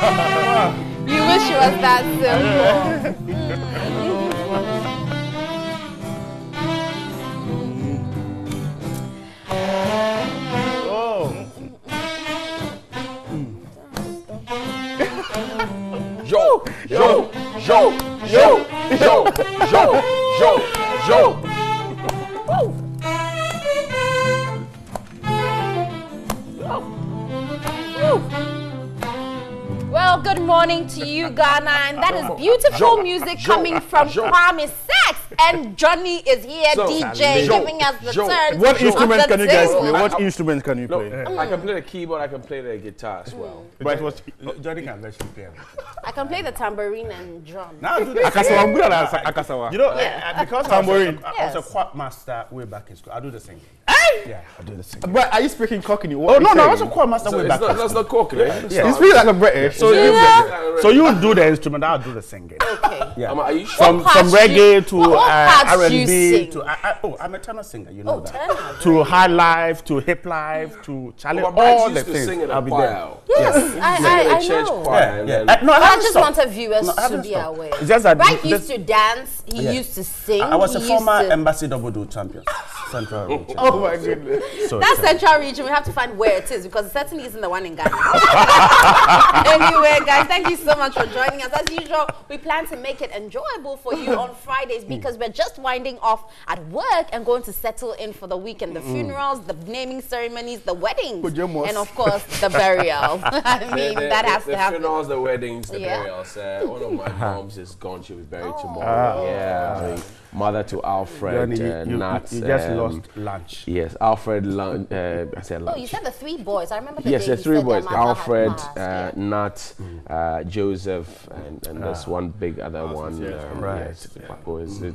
You wish it was that simple. Yo, yo, yo, yo, yo, yo, yo, yo. Well, good morning to you, Ghana, and that is beautiful music coming from Kwame Sex, and Johnny is here, DJ, giving us the turn. What instrument can you guys play? What instrument can you play? I can play the keyboard, I can play the guitar as well. But it was Johnny can actually play. I can play the tambourine and drum. Now do this. Akasawa, I'm good at Akasawa. You know, because tambourine. I was a quart master way back in school. I do the singing. Yeah, I do the singing. But are you speaking Cockney? Oh no, I was a quart master way back. That's not Cockney. Yeah, you speak like a British. So you do the instrument, I'll do the singing. Okay. Yeah. Are you sure? From reggae to what R&B to I'm a tenor singer, you know that. Tenor. To high life, to hip life, to challenge, all the things. I'll be there. Yes, I know. No, I just wanted viewers to be aware. It's just that Right, he used to dance, he used to sing. I was a he former used to... Embassy Double Do champion. Central region. Oh my goodness. So, That's Central region. We have to find where it is because it certainly isn't the one in Ghana. Anyway, guys, thank you so much for joining us. As usual, we plan to make it enjoyable for you on Fridays because we're just winding off at work and going to settle in for the weekend. The funerals, the naming ceremonies, the weddings, and of course, the burials. I mean, that has to happen. The funerals, the weddings, the burials. One of my moms is gone. She'll be buried tomorrow. I mean, mother to Alfred, Nat. You just lost lunch. Yes, Alfred. I said lunch. Oh, you said the three boys. I remember the yes, day the three boys. Alfred, Nat, Joseph, and there's one big other one. Right. Yes,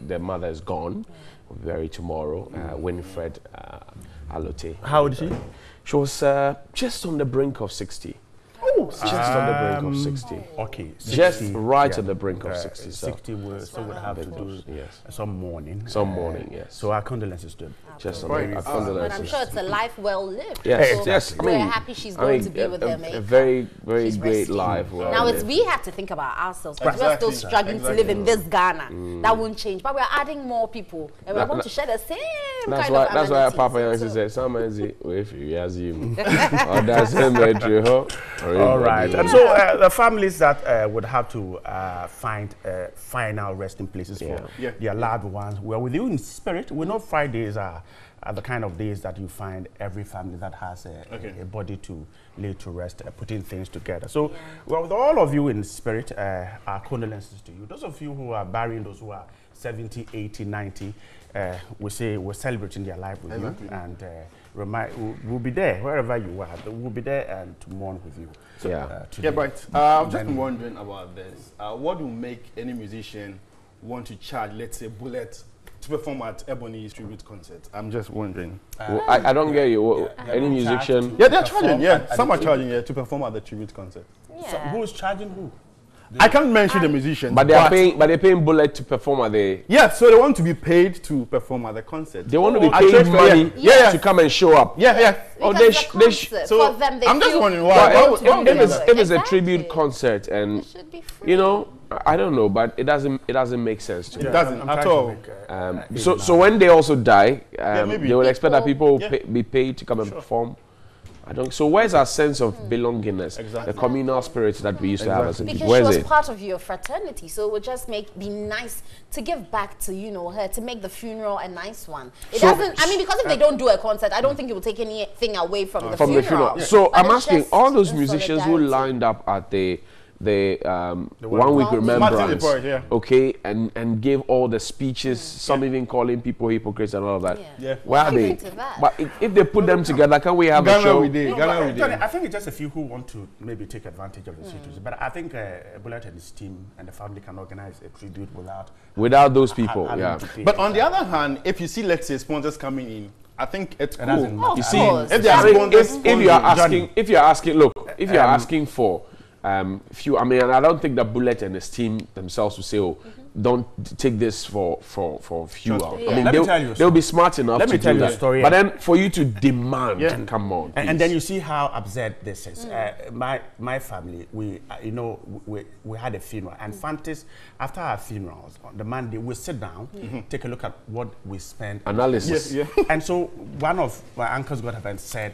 their mother is gone. Very tomorrow. Winifred Alote. How old is she? She was just on the brink of 60. Just on the brink of 60. Okay. 60, just right on the brink of 60. 60 would have to do some mourning. Some mourning, yes. So our condolences to him. Just on our condolences. But I'm sure it's a life well lived. Yes, so yes. we're happy she's going to be with her mate. A very, very great life. Well now we have to think about ourselves because we're still struggling to live in this Ghana. That won't change. But we're adding more people and we want to share the same kind of That's why Papa Yancy said, "Someone if you assume, or that's him All right. And so the families that would have to find final resting places for their loved ones, we're with you in spirit. We know Fridays are the kind of days that you find every family that has a body to lay to rest, putting things together. So we're with all of you in spirit. Our condolences to you. Those of you who are burying those who are 70, 80, 90, we say we're celebrating their life with you. And we'll be there wherever you are. We'll be there and to mourn with you. So, right. I've just been wondering about this. What will make any musician want to charge, let's say, Bullet to perform at Ebony's tribute concert? I'm just wondering. I don't get you. Any musician? Yeah, they're charging. Some are charging to perform at the tribute concert. So who's charging who? I can't mention the musician, but they're paying Bullet to perform at the. Yeah, so they want to be paid to perform at the concert. They want to be paid money to come and show up. So for them, I'm just wondering why. If it's a tribute concert, and you know, I don't know, but it doesn't make sense to me. It doesn't at all. So when they also die, they will expect that people will be paid to come and perform. I don't. So where's our sense of belongingness, the communal spirit that we used to have as a people? Because she was part of your fraternity, so it would just be nice to give back to her, to make the funeral a nice one. It doesn't. I mean, because if they don't do a concert, I don't think it will take anything away from the funeral. So I'm asking all those musicians who lined up at the 1 week remembrance, okay, and gave all the speeches, some even calling people hypocrites and all of that. Where are they? But if they put them together, can we have a show? I think it's just a few who want to maybe take advantage of the situation. But I think Bullet and his team and the family can organize a tribute without those people. But on the other hand, if you see, let's say, sponsors coming in, I think it's cool. You see, if you're asking for few, I mean, I don't think the Bullet and his team themselves will say, oh, don't take this for fuel. Yeah. I mean, they'll be smart enough to do that. Story. But then for you to demand, come on. And then you see how absurd this is. My family, we had a funeral, and Fantis, after our funerals, on the Monday, we sit down, take a look at what we spent. Analysis. Yes, And so one of my uncles got up and said,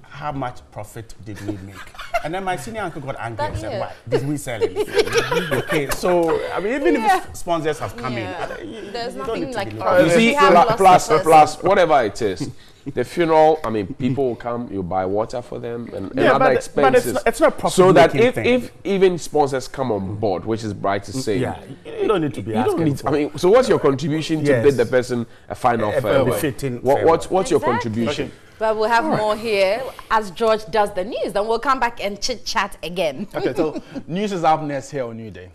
how much profit did we make? And then my senior uncle got angry and said, why? Did we sell it? Okay, so, I mean, even if sponsors have come in, there's nothing like... You see, plus whatever it is, the funeral, I mean, people will come, you buy water for them and other expenses. But it's not profit. So that if even sponsors come on board, which is bright to say, you don't need to be asking. I mean, so what's your contribution to bid the person a final farewell? What's your contribution? But we'll have more here as George does the news. Then we'll come back and chit-chat again. Okay, so news is up next here on New Day.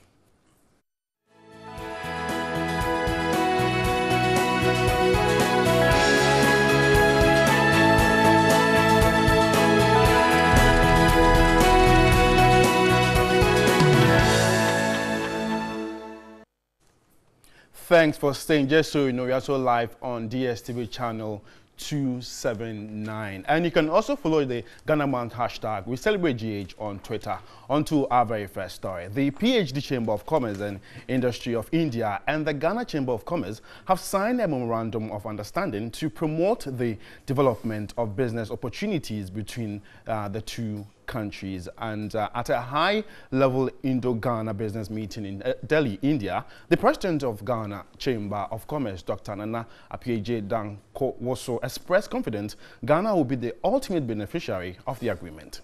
Thanks for staying. Just so you know, we're also live on DSTV channel 279. And you can also follow the Ghana Month hashtag We Celebrate GH on Twitter. Onto our very first story. The PhD Chamber of Commerce and Industry of India and the Ghana Chamber of Commerce have signed a memorandum of understanding to promote the development of business opportunities between the two countries. And at a high-level Indo-Ghana business meeting in Delhi, India, the president of Ghana Chamber of Commerce, Dr. Nana Apieje Danko, also expressed confidence Ghana will be the ultimate beneficiary of the agreement.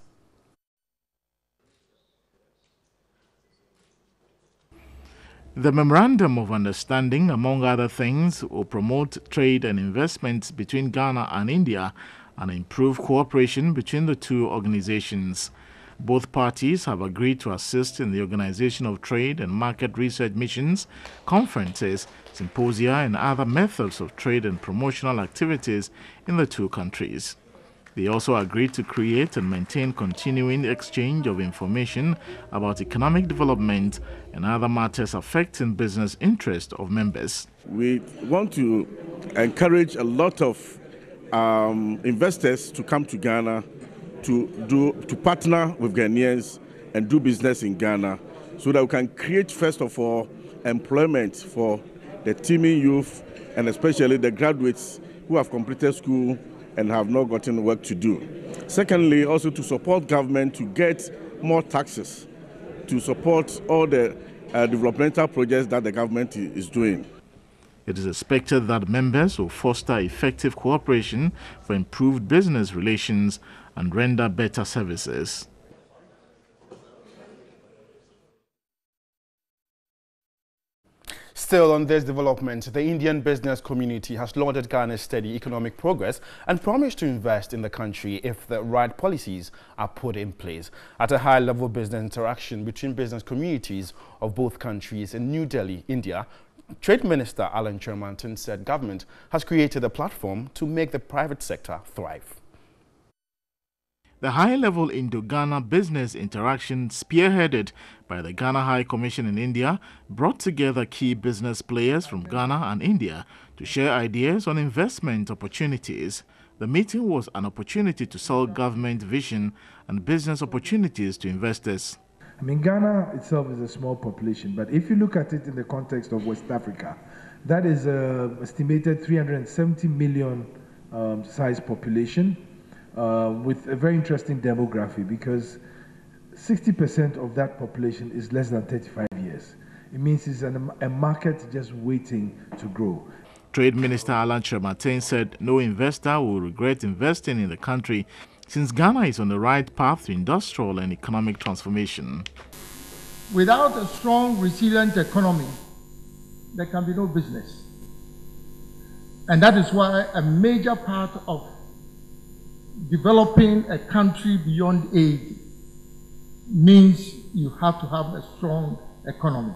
The Memorandum of Understanding, among other things, will promote trade and investments between Ghana and India and improve cooperation between the two organizations. Both parties have agreed to assist in the organization of trade and market research missions, conferences, symposia, and other methods of trade and promotional activities in the two countries. They also agreed to create and maintain continuing exchange of information about economic development and other matters affecting business interest of members. We want to encourage a lot of investors to come to Ghana to partner with Ghanaians and do business in Ghana, so that we can create, first of all, employment for the teeming youth and especially the graduates who have completed school and have not gotten work to do. Secondly, also to support government to get more taxes to support all the developmental projects that the government is doing. It is expected that members will foster effective cooperation for improved business relations and render better services. Still on this development, the Indian business community has lauded Ghana's steady economic progress and promised to invest in the country if the right policies are put in place. At a high-level business interaction between business communities of both countries in New Delhi, India, Trade Minister Alan Chermanton said government has created a platform to make the private sector thrive. The high-level Indo-Ghana business interaction, spearheaded by the Ghana High Commission in India, brought together key business players from Ghana and India to share ideas on investment opportunities. The meeting was an opportunity to sell government vision and business opportunities to investors. I mean, Ghana itself is a small population, but if you look at it in the context of West Africa, that is an estimated 370 million size population. With a very interesting demography, because 60% of that population is less than 35 years. It means it's a market just waiting to grow. Trade Minister Alan Chermanton said no investor will regret investing in the country since Ghana is on the right path to industrial and economic transformation. Without a strong, resilient economy, there can be no business. And that is why a major part of developing a country beyond aid means you have to have a strong economy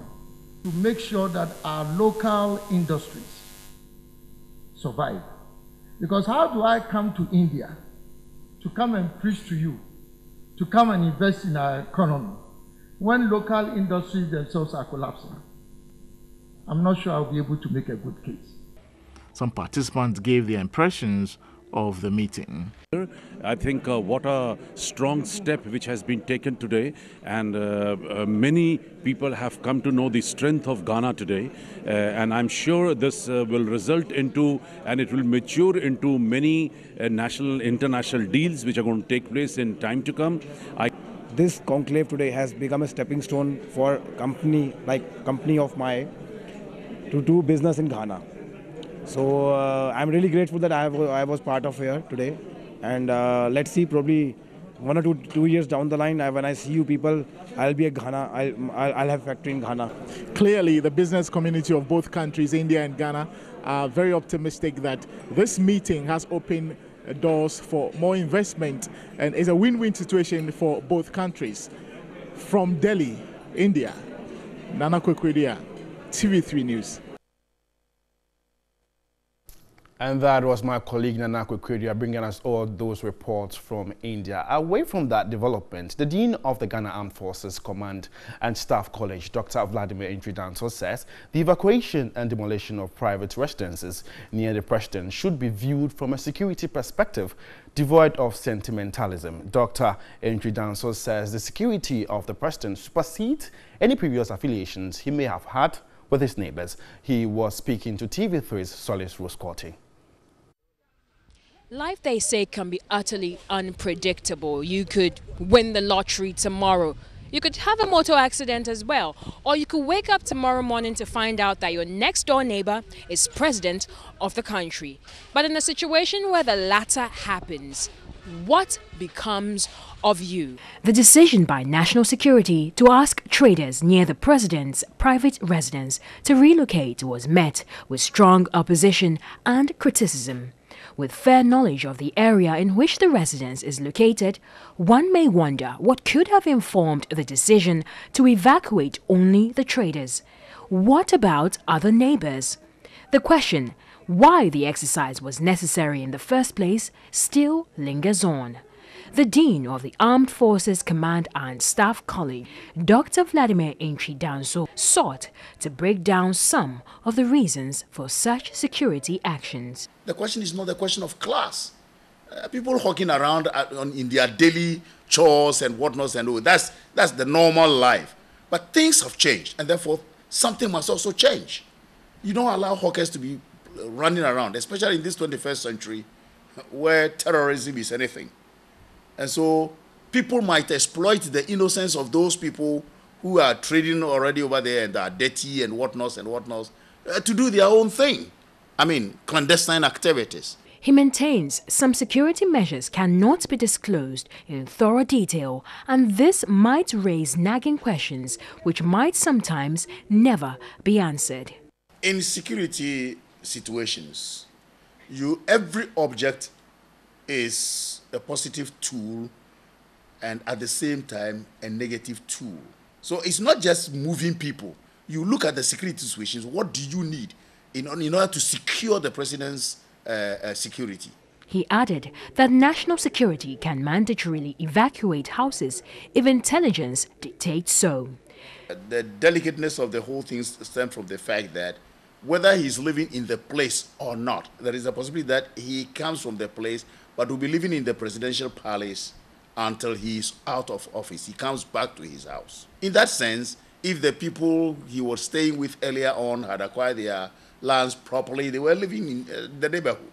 to make sure that our local industries survive. Because how do I come to India to come and preach to you, to come and invest in our economy, when local industries themselves are collapsing? I'm not sure I'll be able to make a good case. Some participants gave their impressions of the meeting. I think what a strong step which has been taken today, and many people have come to know the strength of Ghana today, and I'm sure this will result into, and it will mature into many national, international deals which are going to take place in time to come. This conclave today has become a stepping stone for company of mine to do business in Ghana. So I'm really grateful that I was part of here today, and let's see, probably 1 or 2 years down the line, when I see you people, I'll be a Ghana. I'll have a factory in Ghana. Clearly, the business community of both countries, India and Ghana, are very optimistic that this meeting has opened doors for more investment and is a win-win situation for both countries. From Delhi, India, Nana Kwekwedia, TV3 News. And that was my colleague Nana Kwekwedia bringing us all those reports from India. Away from that development, the Dean of the Ghana Armed Forces Command and Staff College, Dr. Vladimir Danso, says the evacuation and demolition of private residences near the president should be viewed from a security perspective, devoid of sentimentalism. Dr. Danso says the security of the president supersedes any previous affiliations he may have had with his neighbors. He was speaking to TV3's Solis Roscotti. Life, they say, can be utterly unpredictable. You could win the lottery tomorrow. You could have a motor accident as well. Or you could wake up tomorrow morning to find out that your next door neighbor is president of the country. But in a situation where the latter happens, what becomes of you? The decision by National Security to ask traders near the president's private residence to relocate was met with strong opposition and criticism. With fair knowledge of the area in which the residence is located, one may wonder what could have informed the decision to evacuate only the traders. What about other neighbors? The question, why the exercise was necessary in the first place, still lingers on. The Dean of the Armed Forces Command and Staff College, Dr. Vladimir Danso, sought to break down some of the reasons for such security actions. The question is not the question of class. People hawking around in their daily chores and whatnot, and all that's the normal life. But things have changed, and therefore something must also change. You don't allow hawkers to be running around, especially in this 21st century, where terrorism is anything. And so people might exploit the innocence of those people who are trading already over there and are dirty and whatnot to do their own thing. I mean, clandestine activities. He maintains some security measures cannot be disclosed in thorough detail, and this might raise nagging questions which might sometimes never be answered. In security situations, every object is a positive tool and at the same time a negative tool. So it's not just moving people. You look at the security situations, what do you need in order to secure the president's security? He added that national security can mandatorily evacuate houses if intelligence dictates so. The delicateness of the whole thing stems from the fact that whether he's living in the place or not, there is a possibility that he comes from the place but will be living in the presidential palace until he is out of office. He comes back to his house. In that sense, if the people he was staying with earlier on had acquired their lands properly, they were living in the neighborhood.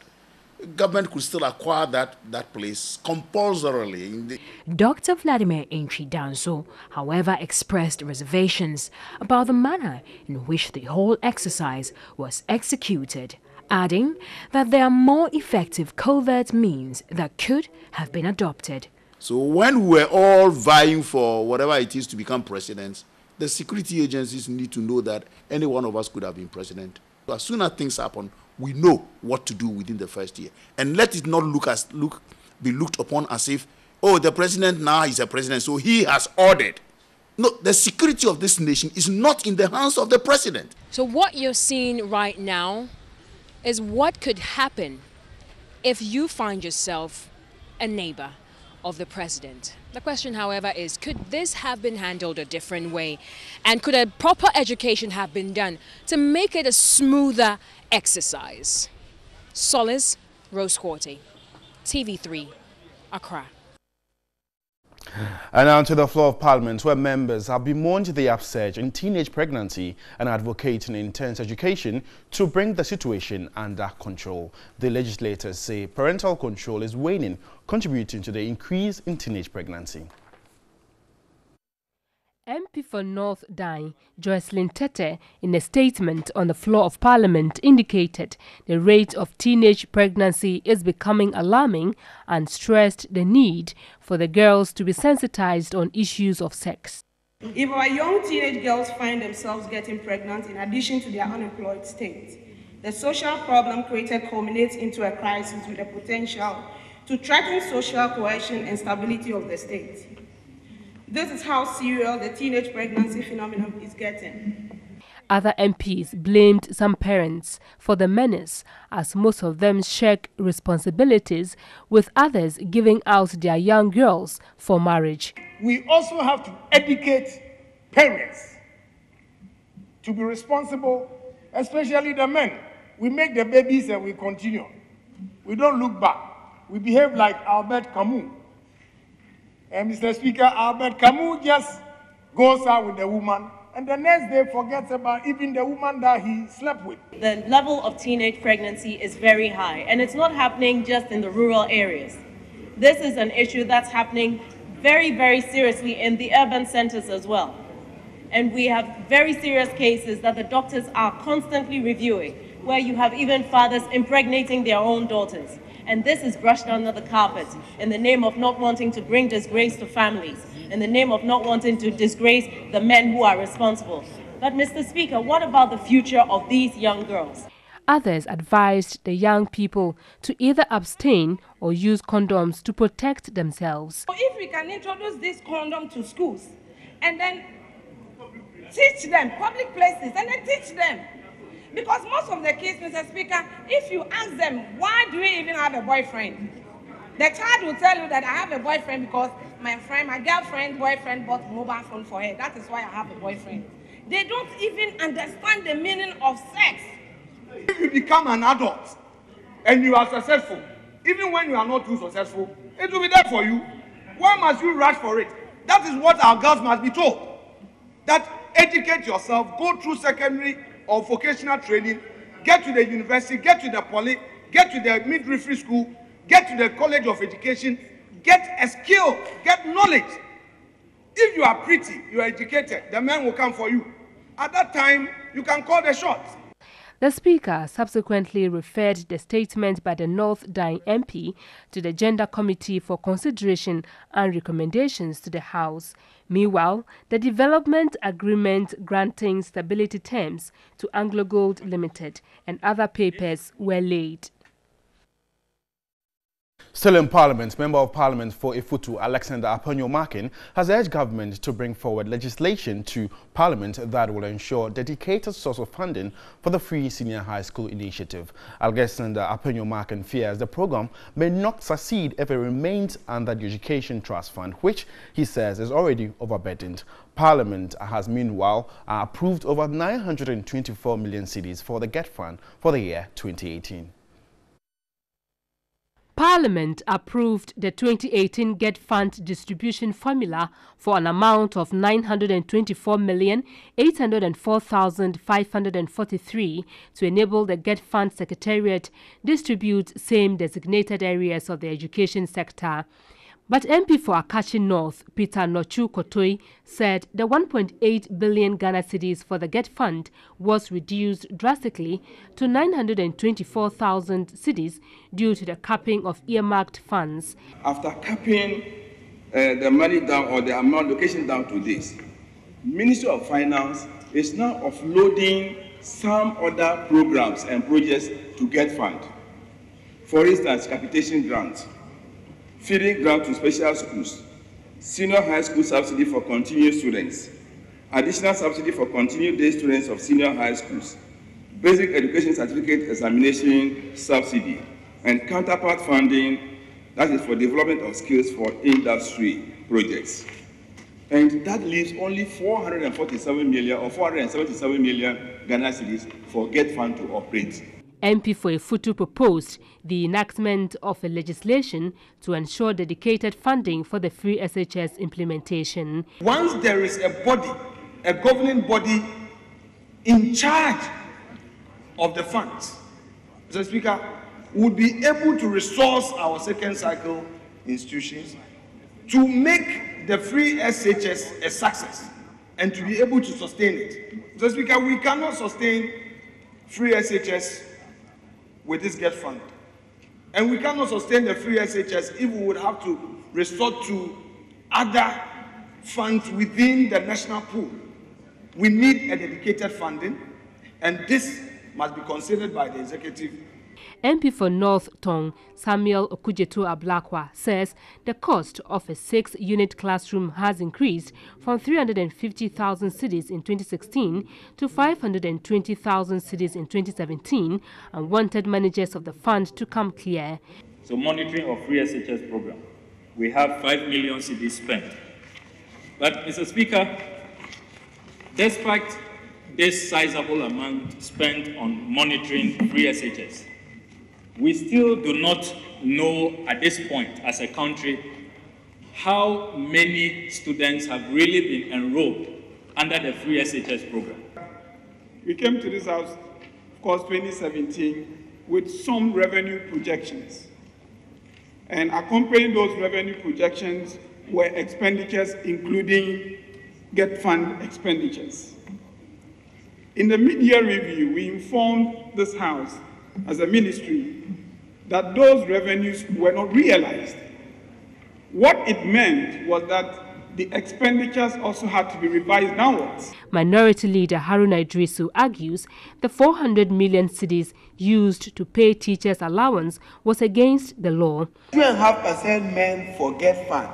Government could still acquire that place compulsorily. Dr. Vladimir Danso, however, expressed reservations about the manner in which the whole exercise was executed, adding that there are more effective covert means that could have been adopted. So when we were all vying for whatever it is to become president, the security agencies need to know that any one of us could have been president. So as soon as things happen, we know what to do within the first year. And let it not be looked upon as if, oh, the president now is a president, so he has ordered. No, the security of this nation is not in the hands of the president. So what you're seeing right now is what could happen if you find yourself a neighbor of the president. The question, however, is could this have been handled a different way? And could a proper education have been done to make it a smoother exercise? Solace Rose-Quarty, TV3, Accra. And now to the floor of Parliament, where members have bemoaned the upsurge in teenage pregnancy and advocating intense education to bring the situation under control. The legislators say parental control is waning, contributing to the increase in teenage pregnancy. MP for North Dai, Jocelyn Tete, in a statement on the floor of Parliament, indicated the rate of teenage pregnancy is becoming alarming and stressed the need for the girls to be sensitized on issues of sex. If our young teenage girls find themselves getting pregnant in addition to their unemployed state, the social problem created culminates into a crisis with the potential to threaten social cohesion and stability of the state. This is how serious the teenage pregnancy phenomenon is getting. Other MPs blamed some parents for the menace, as most of them shirk responsibilities, with others giving out their young girls for marriage. We also have to educate parents to be responsible, especially the men. We make the babies and we continue. We don't look back. We behave like Albert Camus. And Mr. Speaker, Albert Camus just goes out with the woman and the next day forgets about even the woman that he slept with. The level of teenage pregnancy is very high, and it's not happening just in the rural areas. This is an issue that's happening very, very seriously in the urban centers as well. And we have very serious cases that the doctors are constantly reviewing, where you have even fathers impregnating their own daughters. And this is brushed under the carpet in the name of not wanting to bring disgrace to families, in the name of not wanting to disgrace the men who are responsible. But Mr. Speaker, what about the future of these young girls? Others advised the young people to either abstain or use condoms to protect themselves. If we can introduce this condom to schools and then teach them, public places, and then teach them. Because most of the kids, Mr. Speaker, if you ask them, why do you even have a boyfriend? The child will tell you that I have a boyfriend because my girlfriend, boyfriend bought a mobile phone for her. That is why I have a boyfriend. They don't even understand the meaning of sex. If you become an adult and you are successful, even when you are not too successful, it will be there for you. Why must you rush for it? That is what our girls must be told. That educate yourself, go through secondary or vocational training, get to the university, get to the poly, get to the midwifery school, get to the college of education, get a skill, get knowledge. If you are pretty, you are educated, the man will come for you. At that time, you can call the shots. The Speaker subsequently referred the statement by the North Dai MP to the Gender Committee for consideration and recommendations to the House. Meanwhile, the development agreement granting stability terms to Anglo Gold Limited and other papers were laid. Still in Parliament, Member of Parliament for Ifutu, Alexander Aponyo-Markin, has urged government to bring forward legislation to Parliament that will ensure dedicated source of funding for the Free Senior High School initiative. Alexander Aponyo-Markin fears the program may not succeed if it remains under the Education Trust Fund, which he says is already overburdened. Parliament has meanwhile approved over 924 million cedis for the GET Fund for the year 2018. Parliament approved the 2018 GET Fund distribution formula for an amount of 924,804,543 to enable the GET Fund Secretariat distribute same designated areas of the education sector. But MP for Akachi North, Peter Nochu Kotoi, said the 1.8 billion Ghana cedis for the GET Fund was reduced drastically to 924,000 cedis due to the capping of earmarked funds. After capping the money down or the amount allocation down to this, Ministry of Finance is now offloading some other programs and projects to GET Fund. For instance, capitation grants, feeding grant to special schools, senior high school subsidy for continuing students, additional subsidy for continued day students of senior high schools, basic education certificate examination subsidy, and counterpart funding That is for development of skills for industry projects. And that leaves only 447 million or 477 million Ghana cedis for Get Fund to operate. MP for Efutu proposed the enactment of a legislation to ensure dedicated funding for the free SHS implementation. Once there is a body, a governing body in charge of the funds, Mr. Speaker, would be able to resource our second cycle institutions to make the free SHS a success and to be able to sustain it. Mr. Speaker, we cannot sustain free SHS with this Get Fund. And we cannot sustain the free SHS if we would have to resort to other funds within the national pool. We need a dedicated funding, and this must be considered by the executive. MP for North Tong, Samuel Okujeto Ablakwa, says the cost of a 6-unit classroom has increased from 350,000 cedis in 2016 to 520,000 cedis in 2017 and wanted managers of the fund to come clear. So monitoring of free SHS program, we have 5 million cedis spent. But Mr. Speaker, despite this sizable amount spent on monitoring free SHS, we still do not know at this point as a country how many students have really been enrolled under the free SHS program. We came to this house, of course, 2017, with some revenue projections. And accompanying those revenue projections were expenditures, including Get Fund expenditures. In the mid-year review, we informed this house as a ministry that those revenues were not realized. What it meant was that the expenditures also had to be revised downwards. Minority Leader Haruna Idrisu argues the 400 million cedis used to pay teachers' allowance was against the law. 2.5% meant for Get Fund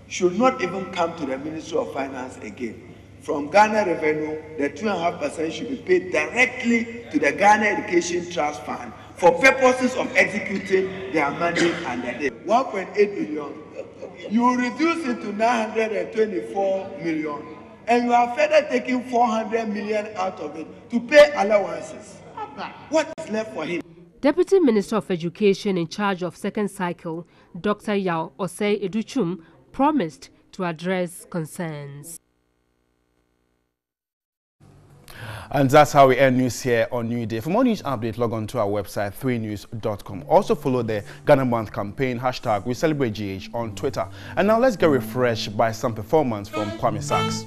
should not even come to the Ministry of Finance again. From Ghana Revenue, the 2.5% should be paid directly to the Ghana Education Trust Fund for purposes of executing their mandate under it. 1.8 billion, you reduce it to 924 million, and you are further taking 400 million out of it to pay allowances. What is left for him? Deputy Minister of Education in charge of second cycle, Dr. Yao Osei Educhum, promised to address concerns. And that's how we end news here on New Day. For more news updates, log on to our website, 3news.com. Also follow the Ghana Month campaign, hashtag We Celebrate GH on Twitter. And now let's get refreshed by some performance from Kwame Sachs.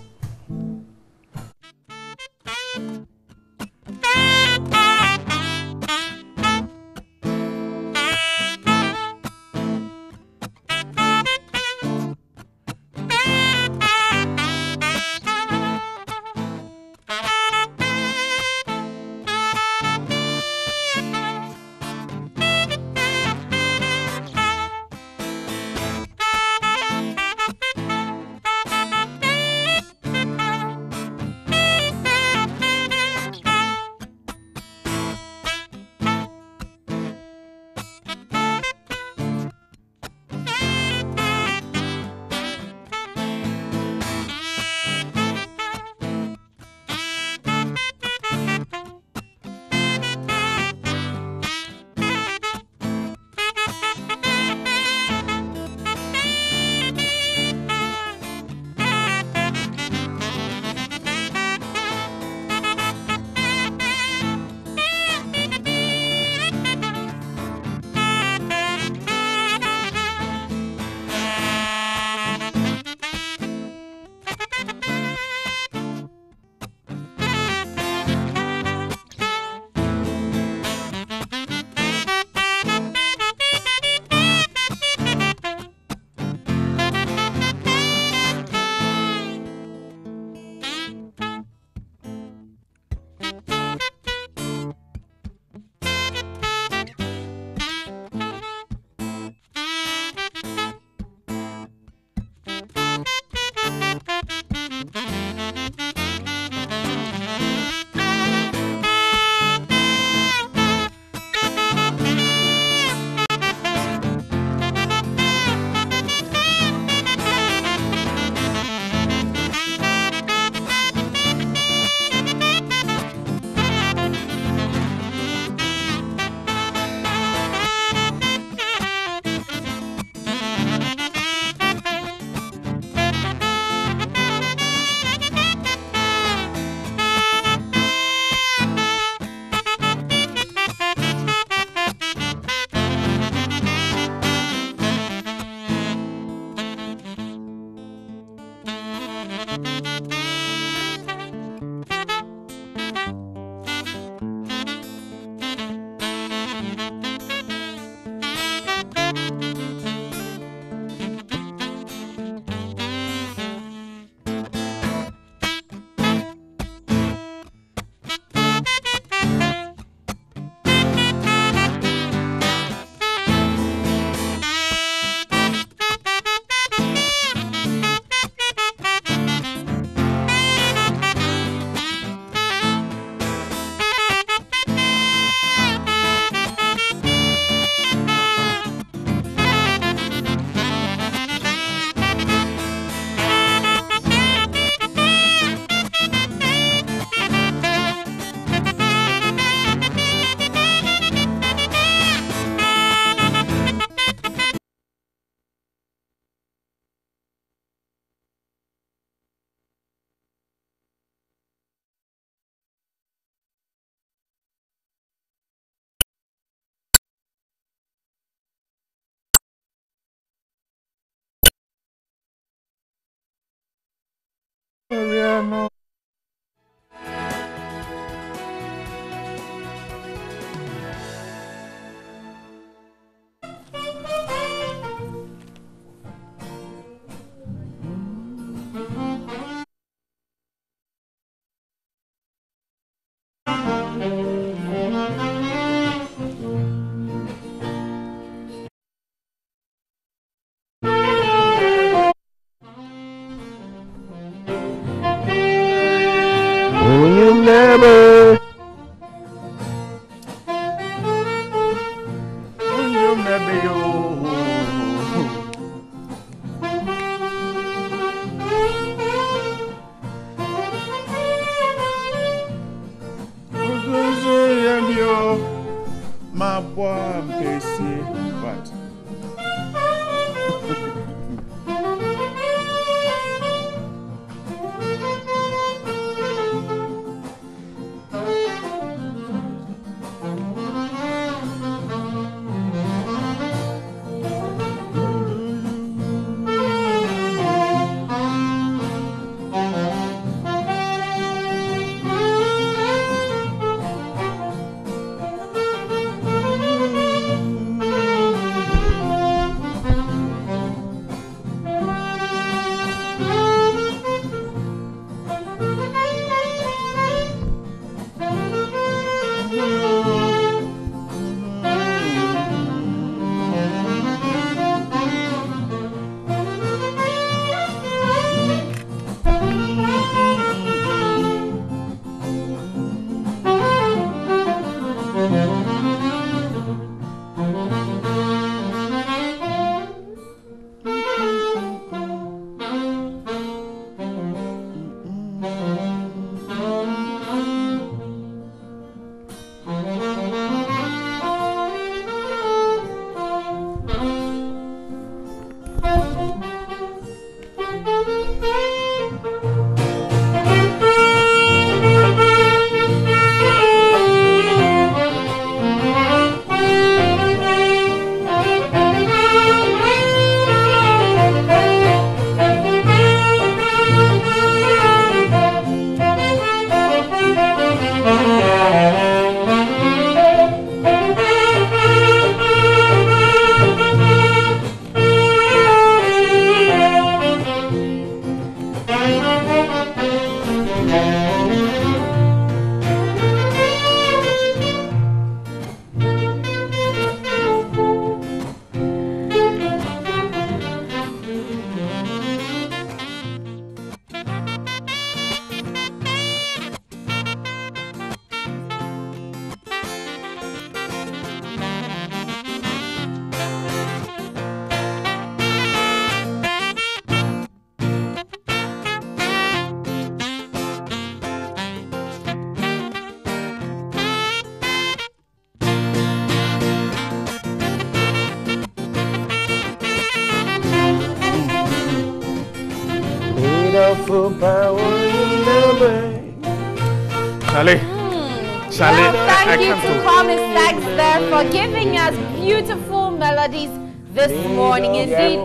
Charlie, thank you to Kwame Sachs there for giving us beautiful melodies this morning. Indeed,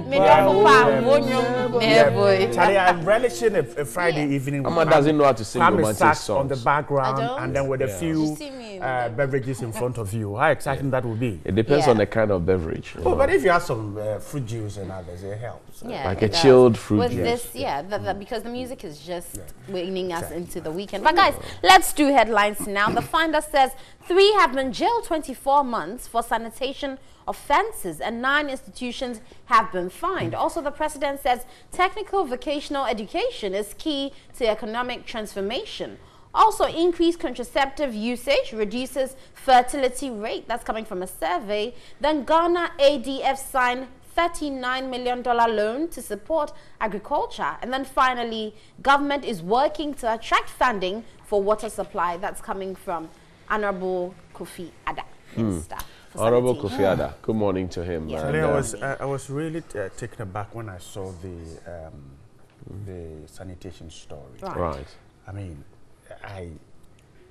Charlie, I'm relishing a Friday evening. Mama doesn't know how to sing romantic songs. On the background, and then with a few beverages in front of you. How exciting that will be. It depends on the kind of beverage. Oh, but if you have some fruit juice and others, it helps. Yeah, like a chilled fruit with juice. This, because the music is just winning us into the weekend. But guys, let's do headlines now. The Finder says 3 have been jailed 24 months for sanitation offenses and 9 institutions have been fined. Also, the president says technical vocational education is key to economic transformation. Also, increased contraceptive usage reduces fertility rate. That's coming from a survey. Then Ghana ADF signed $39 million loan to support agriculture. And then finally, government is working to attract funding for water supply. That's coming from Honorable Kofi Ada, Minister. Honorable Kofi Ada, good morning to him. Yeah. I was really taken aback when I saw the sanitation story. Right. I mean,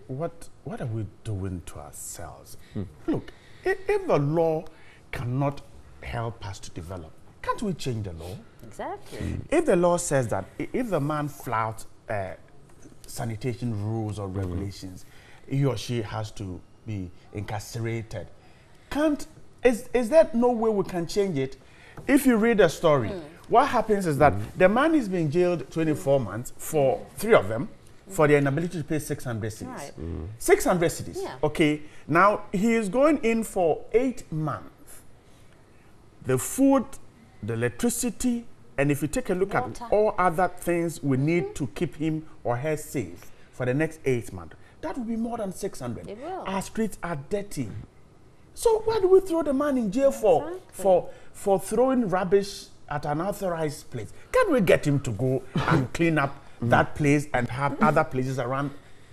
what are we doing to ourselves? Look, if the law cannot help us to develop, can't we change the law? Exactly. If the law says that if the man flouts sanitation rules or regulations, he or she has to be incarcerated. Is there no way we can change it? If you read the story, what happens is that the man is being jailed 24 months for 3 of them for their inability to pay 600 cedis. Right. 600 cedis. Yeah. Okay. Now he is going in for 8 months. The food, the electricity, and if you take a look at all other things we need to keep him or her safe for the next 8 months, that will be more than 600. It will. Our streets are dirty. So why do we throw the man in jail for throwing rubbish at an authorized place? Can't we get him to go and clean up that place and have other places around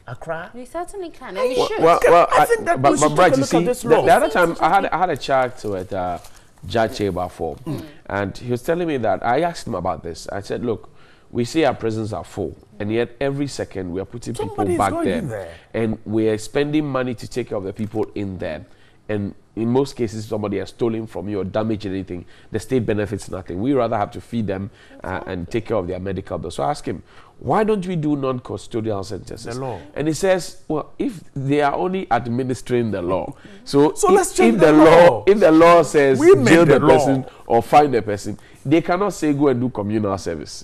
Accra? We certainly can. And we should. Well, I think that we should take a look at this law. The other time I had a chat with Judge Cheba and he was telling me that I asked him about this. I said, look, we say our prisons are full, and yet every second we are putting people back there, and we are spending money to take care of the people in there. And in most cases, somebody has stolen from you or damaged anything. The state benefits nothing. We rather have to feed them and take care of their medical bills. So I asked him, why don't we do non-custodial sentences? The law. And he says, well, if they are only administering the law. So let's change the law. If the law says jail the person or fine the person, they cannot say go and do communal service.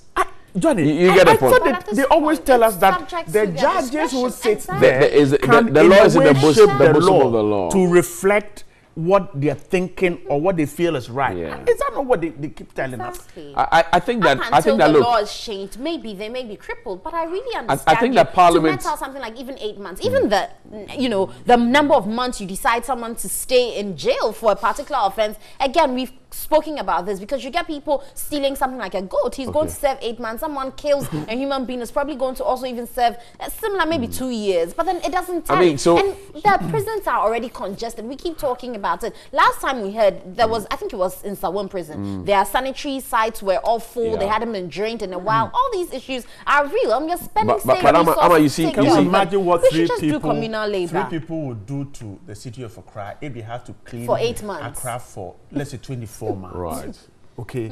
Johnny, you get the point. They always tell us that the judges who sit there the law is in the bosom of the law to reflect what they're thinking or what they feel is right. Yeah. Is that not what they keep telling us? I think that the look, law is changed, maybe they may be crippled, but I really understand. I think that Parliament to met out something like even 8 months, even the the number of months you decide someone to stay in jail for a particular offense. Again, we've spoken about this because you get people stealing something like a goat. He's going to serve 8 months. Someone kills a human being is probably going to also even serve similar, maybe 2 years. But then it doesn't tell. And the prisons are already congested. We keep talking about it. Last time we heard there was, I think it was in Sawon prison. Their sanitary sites were all full. They hadn't been drained in a while. All these issues are real. You're spending can you imagine what three people would do to the city of Accra if they have to clean for 8 months Accra for, let's say, 24 months? Right. Okay.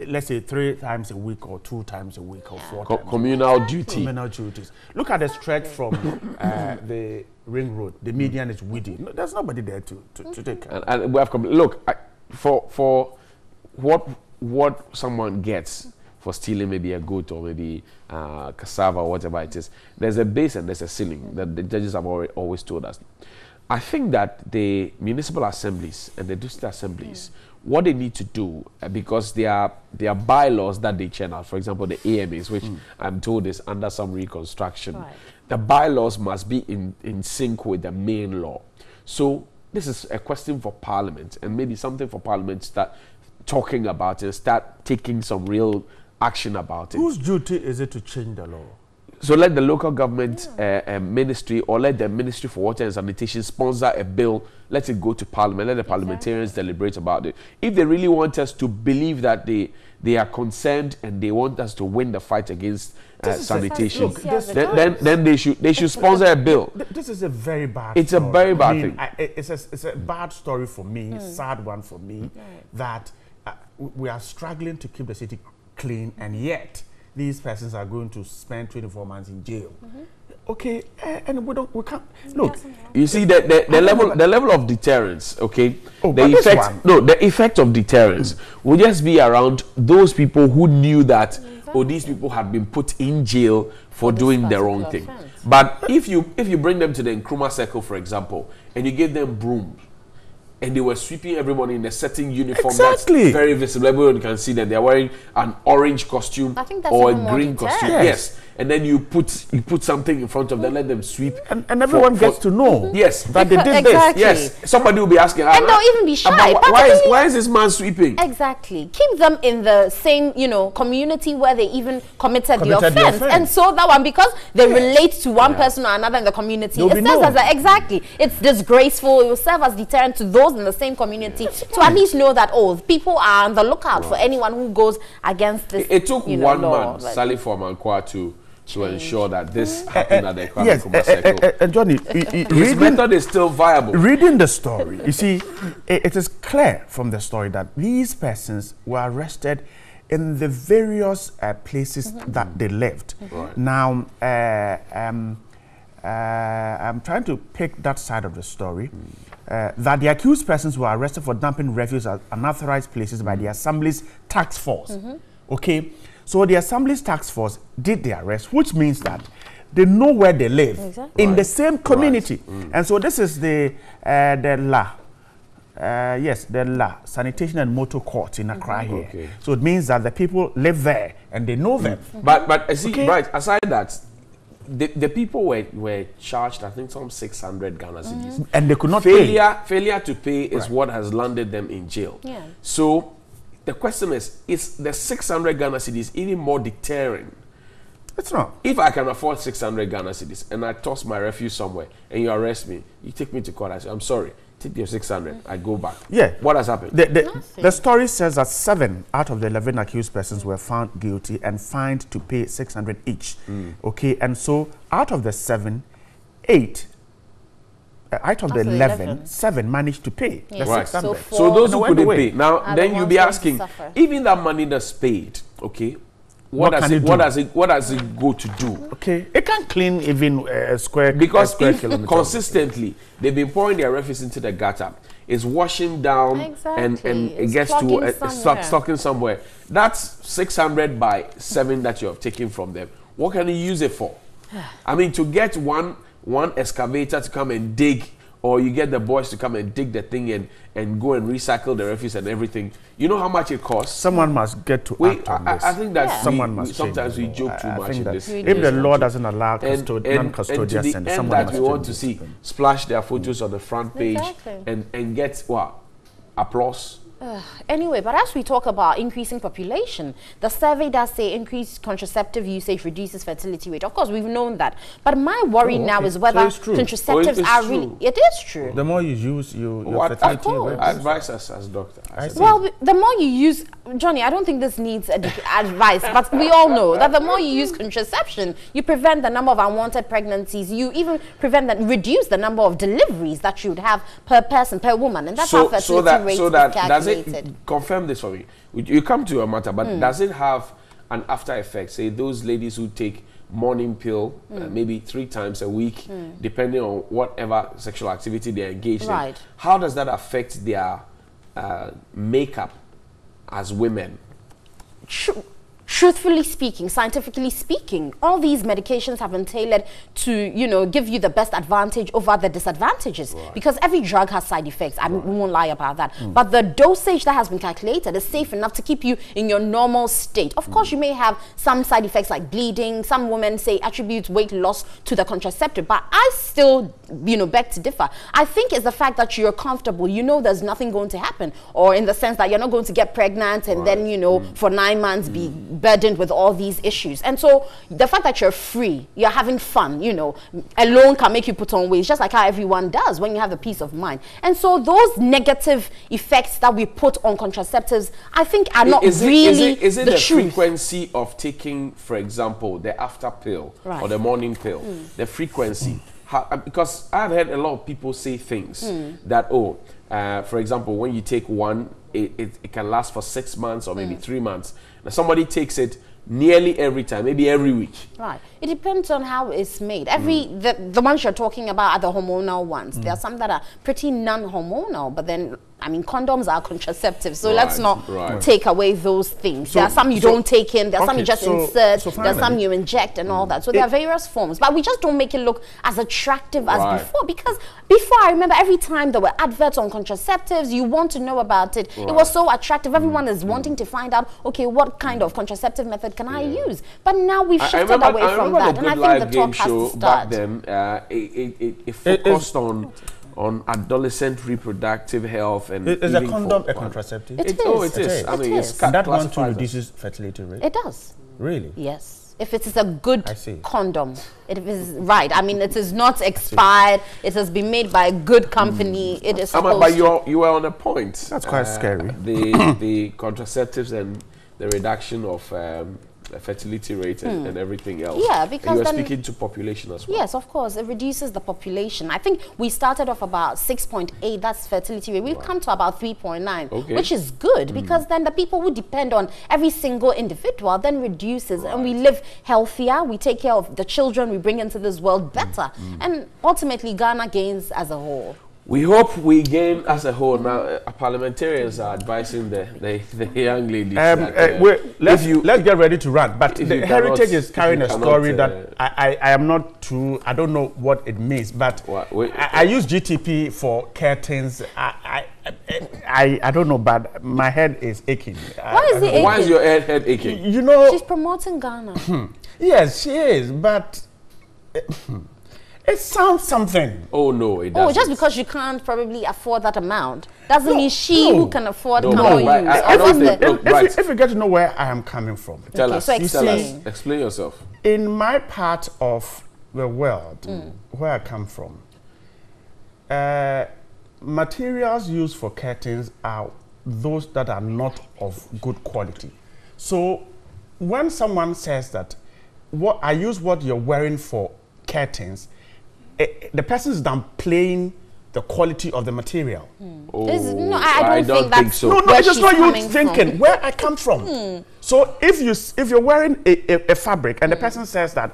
Let's say 3 times a week or 2 times a week or 4 times. Communal duty. Communal duties. Look at the stretch from the ring road. The median is weedy. No, there's nobody there to take care. And we have look for what someone gets for stealing maybe a goat or maybe cassava or whatever it is. There's a base and there's a ceiling that the judges have always told us. I think that the municipal assemblies and the district assemblies, what they need to do, because there are bylaws that they channel, for example, the AMAs, which I'm told is under some reconstruction. Right. The bylaws must be in sync with the main law. So this is a question for Parliament, and maybe something for Parliament to start talking about and start taking some real action about it. Whose duty is it to change the law? So let the local government ministry or let the Ministry for Water and Sanitation sponsor a bill. Let it go to Parliament. Let the parliamentarians deliberate about it. If they really want us to believe that they are concerned and they want us to win the fight against sanitation, then they should sponsor a bill. This is a very bad. It's story. A very bad thing. It's a bad story for me. Sad one for me that we are struggling to keep the city clean, and yet these persons are going to spend 24 months in jail. Okay, and we can't look. You see the level of deterrence. Okay, the effect of deterrence will just be around those people who knew that these people had been put in jail for doing the wrong thing. But if you bring them to the Nkrumah Circle, for example, and you give them brooms, and they were sweeping everybody in a certain uniform that's very visible. Everyone can see that they're wearing an orange costume or a green costume. Yes. And then you put something in front of them, let them sweep. And everyone gets to know yes, that they did this. Yes. Somebody will be asking, and they'll even be shy. Why is this man sweeping? Exactly. Keep them in the same, community where they even committed the offense. And so that one, because they relate to one person or another in the community, it serves as it's disgraceful. It will serve as deterrent to those in the same community to at least know that people are on the lookout for anyone who goes against this. It took one man, Sally Formankwa, to ensure that this happened at the Nkrumah Circle. And Johnny, his method is still viable. Reading the story, you see, it is clear from the story that these persons were arrested in the various places that they lived. Right. Now, I'm trying to pick that side of the story, that the accused persons were arrested for dumping refuse at unauthorized places by the Assembly's task force. Okay, so the Assembly's task force did the arrest, which means that they know where they live in the same community. And so this is the Sanitation and Motor Court in Accra here. Okay. So it means that the people live there and they know them. But see, right, aside that, the people were charged, I think, some 600 Ghana cedis. And they could not pay. Failure to pay is what has landed them in jail. Yeah. So the question is the 600 Ghana cedis even more deterring? It's not. If I can afford 600 Ghana cedis and I toss my refuse somewhere and you arrest me, you take me to court, I say, I'm sorry, take your 600, I go back. Yeah. What has happened? The story says that 7 out of the 11 accused persons were found guilty and fined to pay 600 each. Okay, and so out of the 7, 8, out of the 11, 7 managed to pay the 600. So those who couldn't pay. Now, then you'll be asking, even that money that's paid, okay, what does it go to do? Okay, it can clean even a square because if kilometer. Consistently they've been pouring their refuse into the gutter, it's washing down and it gets to stocking somewhere. That's 600 by 7 that you have taken from them. What can you use it for? I mean, to get one excavator to come and dig, or you get the boys to come and dig the thing and go and recycle the refuse and everything. You know how much it costs? Someone must get to act on this. I think that someone must. Sometimes we joke too much in this. If the law doesn't allow non-custodial and someone that we want to see splash their photos on the front page and get what? Applause. Anyway, but as we talk about increasing population, the survey does say increased contraceptive usage reduces fertility rate. Of course, we've known that. But my worry now is whether contraceptives are really... It is true. The more you use, your fertility rate... Advise us as doctor. Well, the more you use... Johnny, I don't think this needs advice, but we all know that the more you use contraception, you prevent the number of unwanted pregnancies. You even reduce the number of deliveries that you would have per person, per woman. And that's how fertility rate is calculated. Confirm this for me. You come to a matter, but does it have an after effect? Say those ladies who take morning pill maybe 3 times a week, depending on whatever sexual activity they're engaged in. How does that affect their makeup as women? Truthfully speaking, scientifically speaking, all these medications have been tailored to, you know, give you the best advantage over the disadvantages. Because every drug has side effects. I won't lie about that. But the dosage that has been calculated is safe enough to keep you in your normal state. Of course, you may have some side effects like bleeding. Some women say attribute weight loss to the contraceptive. But I still, you know, beg to differ. I think it's the fact that you're comfortable. You know there's nothing going to happen. Or in the sense that you're not going to get pregnant and then, you know, for 9 months be burdened with all these issues. And so the fact that you're free, you're having fun, you know, alone can make you put on weight, just like how everyone does when you have the peace of mind. And so those negative effects that we put on contraceptives, I think are not is really the frequency of taking, for example, the after pill or the morning pill, the frequency. Because I've heard a lot of people say things that, for example, when you take one, it can last for 6 months or maybe 3 months. Now somebody takes it nearly every time, maybe every week. Right. It depends on how it's made. The ones you're talking about are the hormonal ones. There are some that are pretty non-hormonal, but then, I mean, condoms are contraceptives, so let's not take away those things. So, there are some you don't take in, there are some you just insert, there are some you inject and all that. So there are various forms, but we just don't make it look as attractive as before, because before, I remember every time there were adverts on contraceptives, you want to know about it. It was so attractive. Everyone is wanting to find out, okay, what kind of contraceptive method can I use? But now we've shifted away from that, and I think the talk has to start. Back then, it focused on adolescent reproductive health and is a condom a contraceptive? It is. I mean, it's that one too reduces fertility rate. It does. Really? Yes. If it is a good condom, it is right. I mean, it is not expired. It has been made by a good company. It is supposed but you were on a point. That's quite scary. The contraceptives and the reduction of fertility rate and everything else. Yeah, because and you are speaking to population as well. Yes, of course, it reduces the population. I think we started off about 6.8, that's fertility rate. We've come to about 3.9, which is good because then the people who depend on every single individual then reduces and we live healthier, we take care of the children we bring into this world better. And ultimately, Ghana gains as a whole. We hope we gain as a whole. Now, parliamentarians are advising the young ladies. Let's get ready to run. But the Heritage is carrying a story that I am not too. I don't know what it means. But I use GTP for curtains. I don't know, but my head is aching. Why is it aching? Why is your head aching? You know, she's promoting Ghana. Yes, she is, but. It sounds something. Oh no, it doesn't. Oh, just because you can't probably afford that amount doesn't mean who can afford cannot use. If you get to know where I am coming from, tell us. So explain yourself. In my part of the world, where I come from, materials used for curtains are those that are not of good quality. So when someone says that I use what you're wearing for curtains, the person is downplaying the quality of the material. No, I don't think so. No, it's just not you thinking where I come from. So if you're wearing a fabric and the person says that,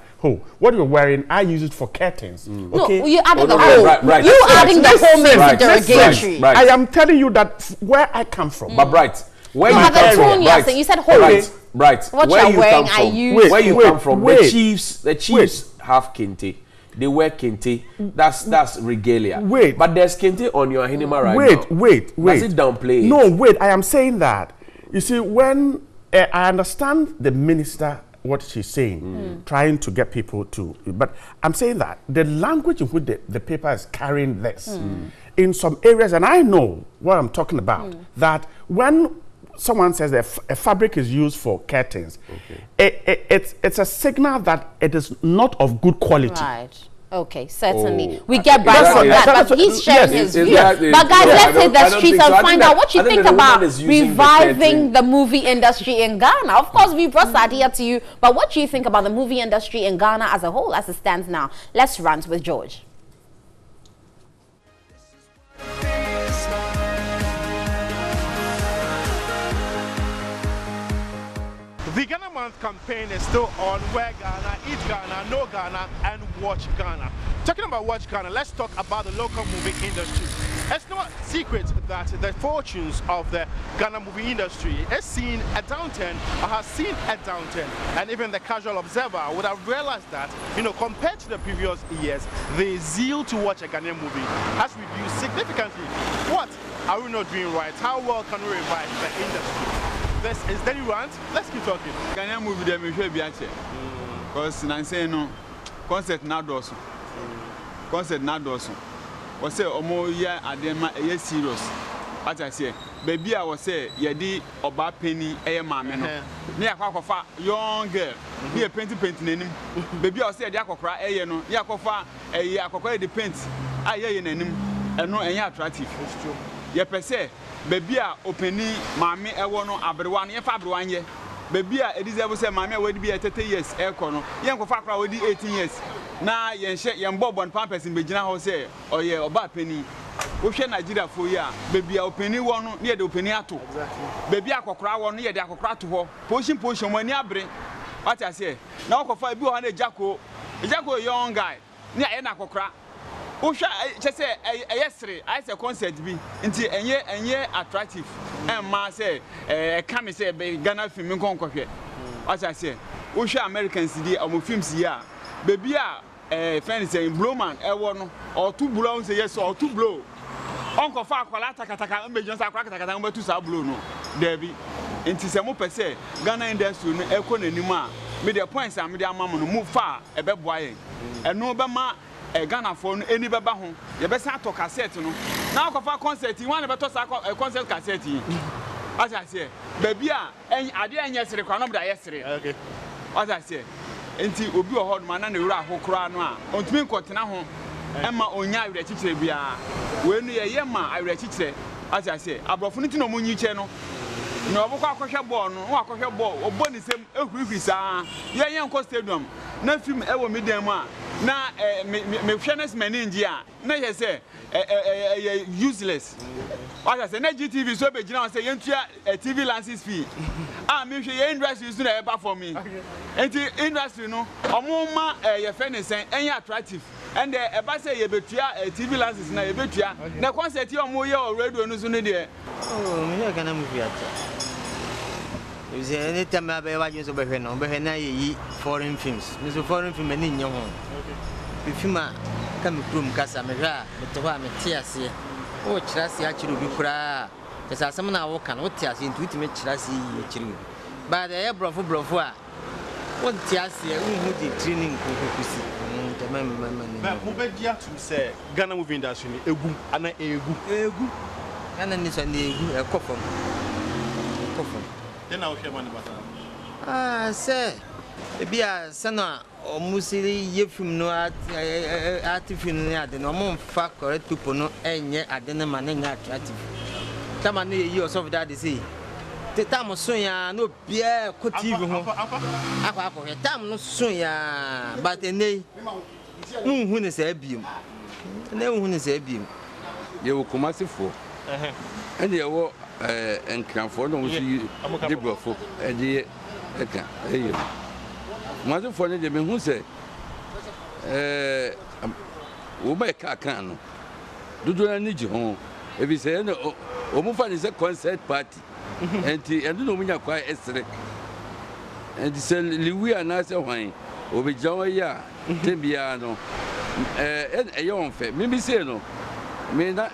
what you're wearing, I use it for curtains. Okay, no, you added the whole. You adding the whole makes it derogatory. I am telling you that where I come from. But where you come from, you said whole. Right. What you're wearing, I use. Where you come from, the chiefs have kente. They wear kente. That's regalia. But there's kente on your hinima right now. Wait. Does it downplay? No, wait. I am saying that. You see, when I understand the minister what she's saying, trying to get people to, but I'm saying that the language in which the paper is carrying this, in some areas, and I know what I'm talking about, that when someone says that a fabric is used for curtains, it's a signal that it is not of good quality. Right. Okay, certainly. We get back on that, but he's sharing his view. But guys, let's hit the streets and find out what you think about reviving the movie industry in Ghana. Of course, we brought Sadia to you, but what do you think about the movie industry in Ghana as a whole, as it stands now? Let's rant with George. The Ghana Month campaign is still on. Wear Ghana, eat Ghana, know Ghana, and watch Ghana. Talking about watch Ghana, let's talk about the local movie industry. It's no secret that the fortunes of the Ghana movie industry is seeing a downturn, or has seen a downturn. And even the casual observer would have realized that, compared to the previous years, the zeal to watch a Ghanaian movie has reduced significantly. What are we not doing right? How well can we revive the industry? This is Daily Rant. Let's keep talking. Ghanaian movie dem me hwe biache. Because na say no concept na doso. Concept na doso. We say omo ya adema e serious. What I say, baby I was say ye di oba penny eye maame no. Na yakwakofa young girl. Be a paint nanim. Baby I say dey akokora eye no. Yakofa eye akokora dey paint. Aye nanim. Eno enye attractive. Ye pese baby a openi mami ewo no abrewa no ye fa abrewa nye baby a edize say mami a wedi be 30 years e ko no ye nkofa akra wedi 18 years na ye nhye ye mbobon pampers mbegina ho say oye oba peni wo hwe Nigeria fo yi a baby a openi wo no ye de openi ato baby akokora wo no ye de akokora ato ho position mo ani abre what I say na okofa bi ho na ejako young guy ni aye na akokora Usha say yesterday I say concert bi nti enye attractive ma say come say Ghana film nkonkwohwe what I say Usha Americans di am films here baby a friend say blowman ewo no or two blow say yes or two blow onko fa akwala takataka mbejo say akwala takataka mbetu sa blow no there bi nti say mo pese Ghana industry no eko nanim a me the points am dey amam no move far ebeboa yen eno be ma Ghana phone any baba ho ye be sa to cassette no na ko fa concert one be to sa concert cassette as I say baby a ade anya sere kwa no da yesere okay as I say enti obi o hod man na ne wura ahokora no a ontumi nkotena ho ema onya awre chichire bia we nu ye ma awre chichire as I say abrofo no ti no munyi che no No, I could born, or could ball, or bonny same, a young stadium. No film ever made them. Now, me fairness man in India. Now, you say, useless. What I say, GTV, so be general say, a TV license fee. Ah, me, she industry is not ever for me. And the industry, no, a moment, your fairness and attractive. And a bus say, a TV license, na a betia. Now, concert your more radio news on the oh, me, I can't move yet. You say, anytime I buy you so behind, behind foreign films. Mr. Foreign film in your home. If you come from Casamera, but to have a tears here. Oh, Chassis actually be cry. There's some now can what tears into it, make Chassis actually. But the air bravo. What tears here, who did training? Who bet you to say Ghana movie industry, a good and a good. And then it's a coffin. Then I'll hear money about ah, sir. Be a son or Musili, ye from no artificial, no more fact correct people, no, and yet I didn't manage attractive. Come on, years of that is he. The time of Sonia, no beer, could even a time no Sonia, but a nay. No one is a beam. No one is a beam. You will come as a fool. And you will and come for no see the brofo and the Mother for the men who say, we make a can. Do I need you home? If you say, no, Omufan is a concert party, and don't know when you're quite yesterday. And he said, Louis and I say, wine, over Joya, Timbiano, and a young fair. Maybe say no, may not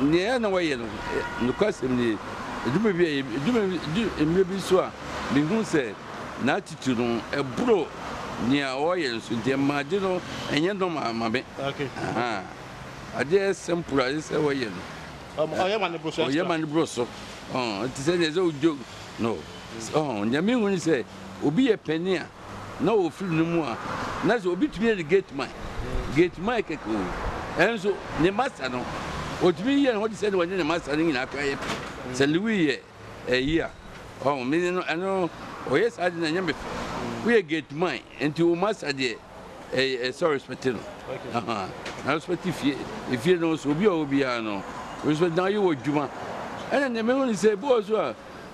near no way, no question. Do maybe so. Me who say, Natitude, a bro near oil, so the marginal, and you know, my okay. I dare some price away. I am on the process. I am on the process. Oh, it is a old joke. No. Oh, Yamin when you say, will be a penny. No, feel no more. That's will be to be the gate mine. Gate Mike, and so the master. No, what me and what you said when the master in a cape. St. Louis a year. Oh, me, I know. Oh, yes, I didn't remember. We get mine into master a sorry spetino. I respect if you know, so be Obiano. Respect now you would Juma. And then the man say, boys,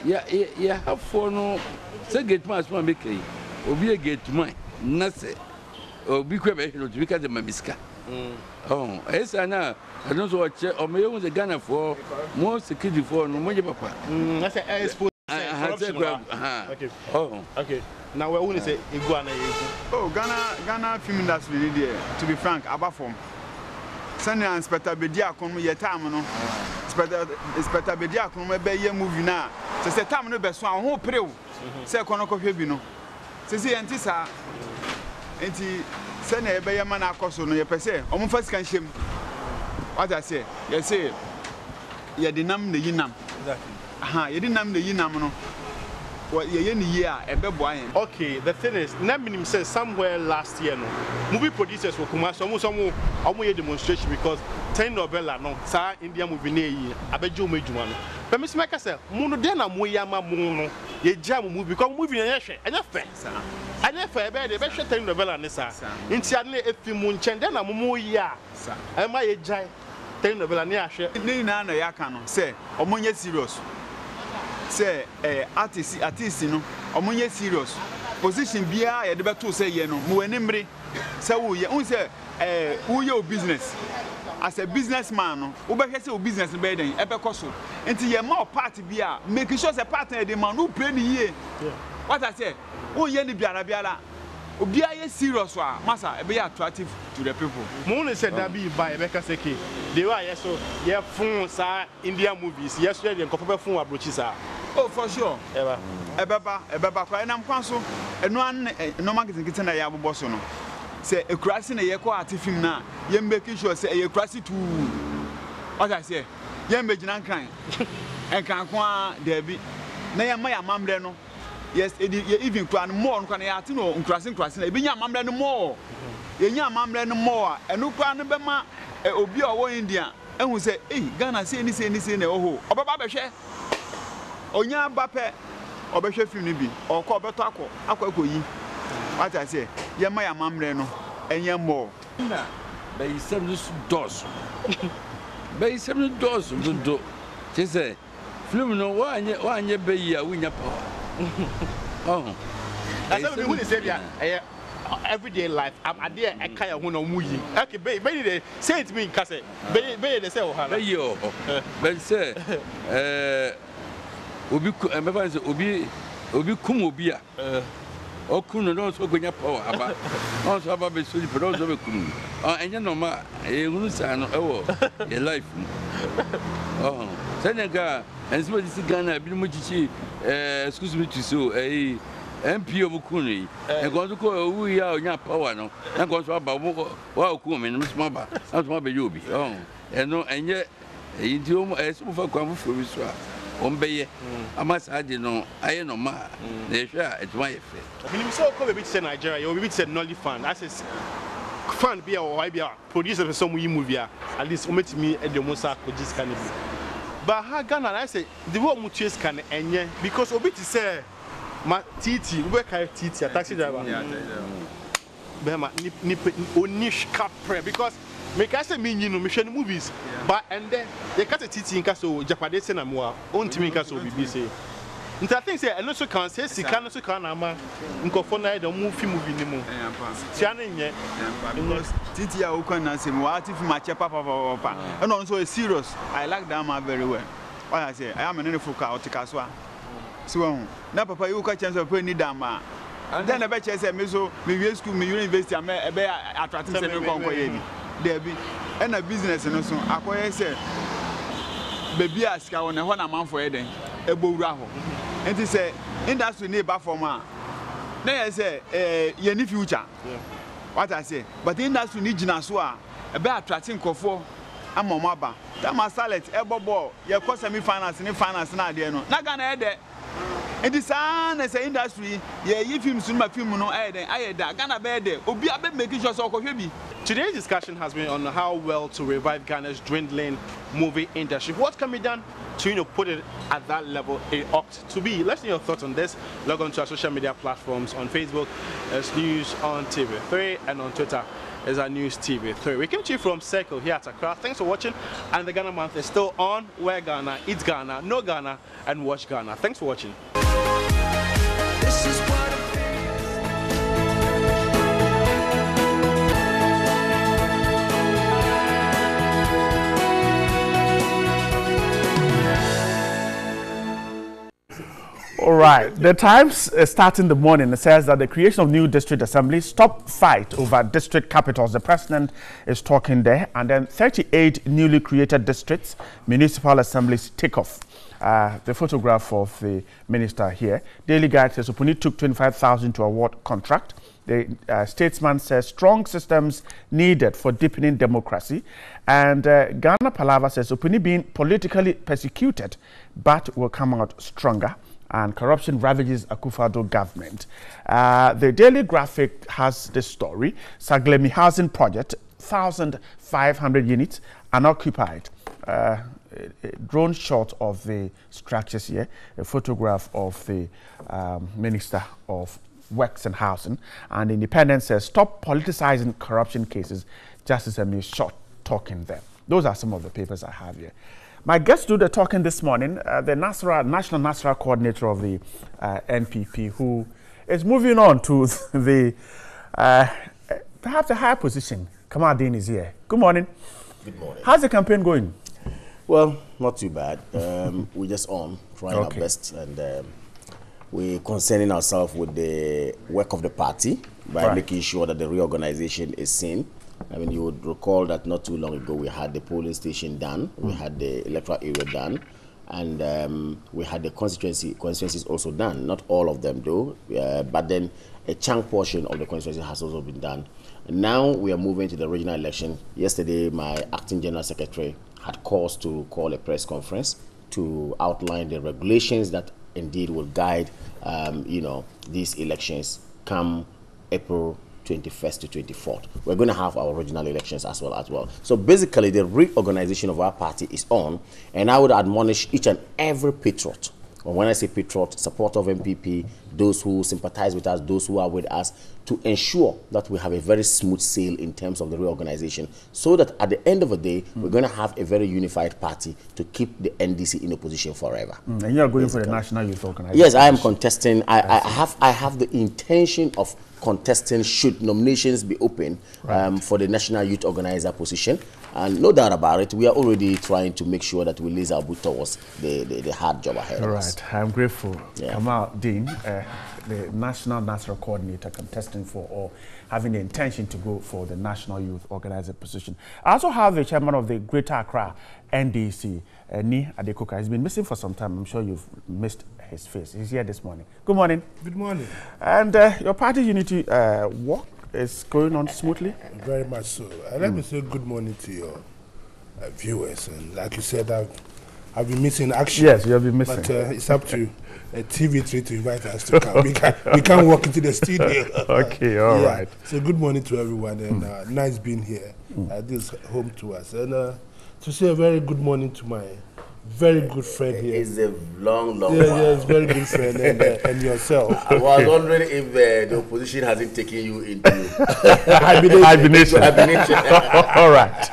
yeah, have for no, say get my small bakery. Or be a gate mine, nothing. Or be quick to become the Mamiska. Oh, yes, I know. I don't know what or may own the Ghana for more security for no money, papa. That's a okay. Oh, okay. Now we only say iguana. Oh, Ghana film industry there. To be frank, about form. Senior Inspector Bedia come your time, no. Inspector Bedia come be ye movie now. Say time no be so an ho pre. Say kono ko hwebi no. Say enti sa. Enti senior be ye man akoso no ye pese. Omo first kan shem. What I say? You say ye dinam na yinam. Exactly. Aha, you didn't name the Yinam. What year, a beboy. Okay, the thing is, Naminim says somewhere last year, no movie producers will come out some demonstration because 10 novella, no, Sa India movie near Abejo Majuano. But Miss Maka said, Muno Dena Muyama Muno, ye jam movie because movie and a fair. I never bet the best 10 novella, Nessa. In Tianle, if you moon chendana Muya, am I a giant 10 novella near share? Nina Yakano, say, Omonia serious. Say, artist, no, omunye serious. Position bia ye de beto say ye no, mo enimre. Say wo ye, un say wo ye business. As a businessman no, wo be say wo business be den, e be koso. Enti ye ma part bia, make sure say partner dey man, no pay ni ye. What I say, wo ye ni biara. Obia ye serious wa, massa, e be attractive to the people. Mo only said that be by Emeka Seki. They were yes so ye fun sa Indian movies. Yes we dey nkofo be fun abrochi sa. Oh, for sure. Ebeba kwa na mkwan so eno an no marketing kiti na ya bobo so no. Say ekurasi na ye ko art film na ye make sure say ye ekurasi tu. What I say? Ye mbegina nkan. Enkan kwa debi. Na ye ma ya mamre no. Yes, even kwa more no kwa na ya ati no nkurasi na ebi nya mamre no more. Ye nya mamre no more. Eno kwa no be ma obi owo India. Ehun say, "Eh, Ghana say ni na oho." Obaba be hwe. onya bape obehwe film ni bi okọ beto akọ yi what I say ye ma ya mamre no enye mo na be seven doors be seven doors do je say film no wa anye be yi a winya power oh that's what we say bia everyday life am there e kan ho no mu yi okay be dey say it me nka say be dey say o ha be yo be say obi me fa say obi kum obi a okunu no so gonya power aba on so aba be so di pero so be kunu enye no ma e hunu sa no ewo e life oh senega enso di Ghana bi mo chichi excuse me to so MP omukunu yi e go so ko wu ya onya power no e go so aba wa okunu me no so aba so be yobi eno enye yindi o so fa kwa fu so a ombeye amasaje no aye no ma na ehwa etuma ye fe minimum so ko be say Nigeria you be say nolly fan as is fan be or why be producer some movie at least ometimi e de mo sa ko jis kan bi but ha Ghana I say the way mo tue scan enye because obi ti say ma titi we carry titi a taxi driver be ma ni onish capre because me can say me no me share movies but and then they cut a titi in caso japade say na mo on timi caso bibi say nta think say eno so kan say sika no so kan na ma nkofo na de mo film movie ni mo tia na nye because titi ya okwan na say mo ati film a chepa papa and also serious I like that man very well what I say I am an foka otikaswa so na papa you ka chance of any dama and then be say me so me we school me university am e be attract say me kon koye ni there be and a business no so akoye say baby aska won e ho na man for e den e bowura ho enti say industry ne ba form a na ye say ye ni future what I say but industry ni gina so a e be attracting nkofo amom aba that my salad e bobo ye ko semi finance na de no na Ghana e de enti san say industry ye yi film so ma film no e den aye da Ghana be de obi abe making sure so kohwe bi. Today's discussion has been on how well to revive Ghana's dwindling movie industry. What can be done to put it at that level it ought to be? Let's know your thoughts on this. Log on to our social media platforms. On Facebook as News on TV3 and on Twitter as our News TV3. We came to you from Circle here at Accra. Thanks for watching. And the Ghana Month is still on. Wear Ghana, eat Ghana, know Ghana, and watch Ghana. Thanks for watching. This is what All right. The Times start in the morning. It says that the creation of new district assemblies stop fight over district capitals. The president is talking there. And then 38 newly created districts, municipal assemblies take off. The photograph of the minister here. Daily Guide says Opuni took 25,000 to award contract. The statesman says strong systems needed for deepening democracy. And Ghana Palava says Opuni being politically persecuted but will come out stronger. And corruption ravages Akufo-Addo government. The Daily Graphic has this story. Saglemi housing project, 1,500 units unoccupied. A drone shot of the structures here, a photograph of the Minister of Works and Housing. And Independent says, stop politicizing corruption cases. Justice Emil short talking there. Those are some of the papers I have here. My guest do the talking this morning, the National Nasra Coordinator of the NPP, who is moving on to the perhaps a higher position. Kamaldeen is here. Good morning. Good morning. How's the campaign going? Well, not too bad. We're just on, trying our best, and we're concerning ourselves with the work of the party by making sure that the reorganization is seen. I mean, you would recall that not too long ago we had the polling station done, we had the electoral area done, and we had the constituencies also done. Not all of them though, but then a chunk portion of the constituency has also been done. And now we are moving to the regional election. Yesterday, my acting general secretary had cause to call a press conference to outline the regulations that indeed will guide, these elections come April 21st to 24th. We're going to have our regional elections as well. So basically, the reorganization of our party is on, and I would admonish each and every patriot when I say patriot, supporter of MPP, those who sympathize with us, those who are with us, to ensure that we have a very smooth sail in terms of the reorganization, so that at the end of the day, we're going to have a very unified party to keep the NDC in opposition forever. And you're going for the National Youth Organization? Yes, I am contesting. I have the intention of contesting should nominations be open for the National Youth Organizer position. And no doubt about it, we are already trying to make sure that we lace our boot towards the hard job ahead of us. I'm grateful. Kamal Dean, the National National Coordinator, contesting for or having the intention to go for the National Youth Organizer position. I also have the chairman of the Greater Accra NDC, Ni Adekoka. He's been missing for some time. I'm sure you've missed his face. He's here this morning. Good morning. Good morning. And your party unity work is going on smoothly? Very much so. Let me say good morning to your viewers. And like you said, I've been missing action. Yes, you have been missing. But it's up to TV3 to invite us to come. We can't walk into the studio. Okay, all right. So good morning to everyone, and nice being here. This is home to us. And to say a very good morning to my very good friend here. It's a long while. Yeah, it's very good friend, and yourself. I was wondering if the opposition hasn't taken you into hibernation. All right.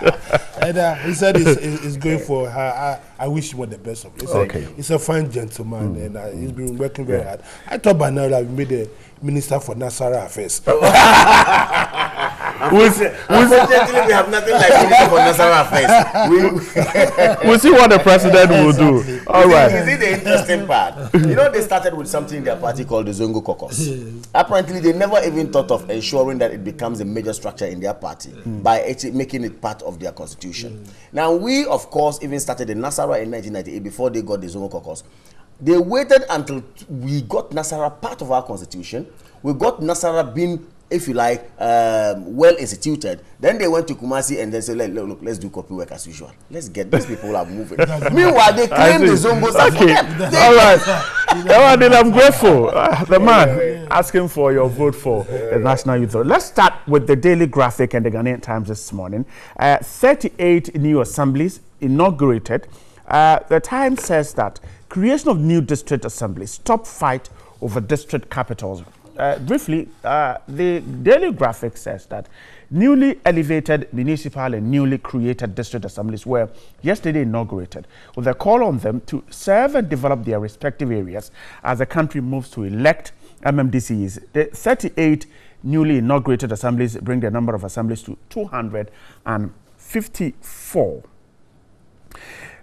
And he said he's going for her. I wish him all the best of it. He's a fine gentleman, and he's been working very hard. I thought by now that we made a minister for Nasara Affairs. Unfortunately, we have nothing like minister for Nasara Affairs. We'll see what the president will do. All right. Is it the interesting part? You know, they started with something in their party called the Zongo Caucus. Apparently, they never even thought of ensuring that it becomes a major structure in their party by making it part of their constitution. Now, we, of course, even started the Nasara in 1998 before they got the Zongo Caucus. They waited until we got Nasara part of our constitution. We got Nasara being, if you like, well instituted. Then they went to Kumasi and they said, look, let's do copy work as usual. Let's get these people are moving. Meanwhile, they claim the Zongos are for them. All right. I'm grateful. The man asking for your vote for the National Youth. Let's start with the Daily Graphic and the Ghanaian Times this morning. 38 new assemblies inaugurated. The Times says that creation of new district assemblies, top fight over district capitals. Briefly, the Daily Graphic says that newly elevated municipal and newly created district assemblies were yesterday inaugurated, with a call on them to serve and develop their respective areas as the country moves to elect MMDCs. The 38 newly inaugurated assemblies bring the number of assemblies to 254.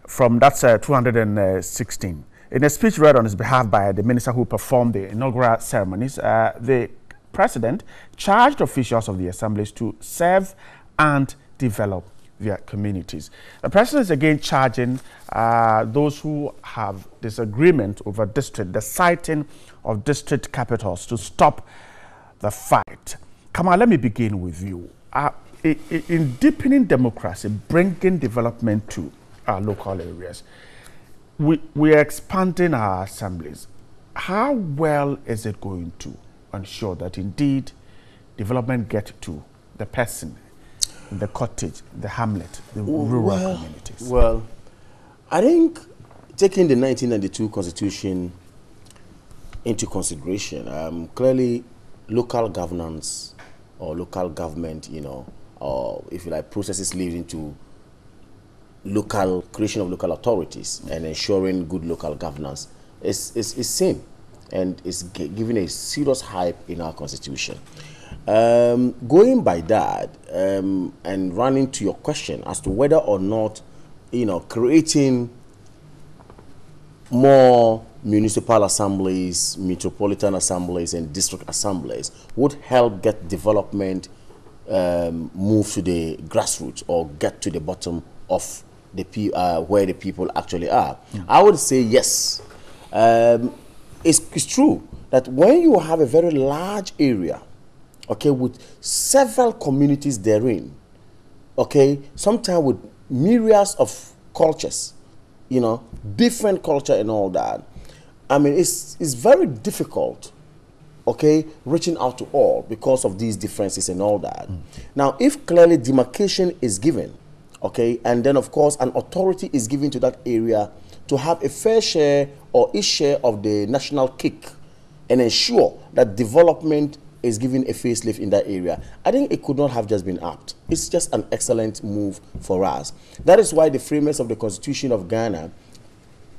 From that's 216. In a speech read on his behalf by the minister who performed the inaugural ceremonies, the president charged officials of the assemblies to serve and develop their communities. The president is again charging those who have disagreement over the siting of district capitals to stop the fight. Come on, let me begin with you. In deepening democracy, bringing development to our local areas, we are expanding our assemblies. How well is it going to ensure that indeed development gets to the person, the cottage, the hamlet, the rural communities? Well, I think taking the 1992 Constitution into consideration, clearly local governance or local government, or if you like, processes leading to creation of local authorities and ensuring good local governance is seen and is given a serious hype in our constitution. Going by that and running to your question as to whether or not creating more municipal assemblies, metropolitan assemblies and district assemblies would help get development move to the grassroots or get to the bottom of where the people actually are. I would say yes. It's true that when you have a very large area, okay, with several communities therein, okay, sometimes with myriads of cultures, different culture and all that, I mean, it's very difficult, okay, reaching out to all because of these differences and all that. Now, if clearly demarcation is given, okay, and then of course an authority is given to that area to have a fair share or each share of the national cake and ensure that development is given a facelift in that area, I think it could not have just been apt. It's just an excellent move for us. That is why the framers of the Constitution of Ghana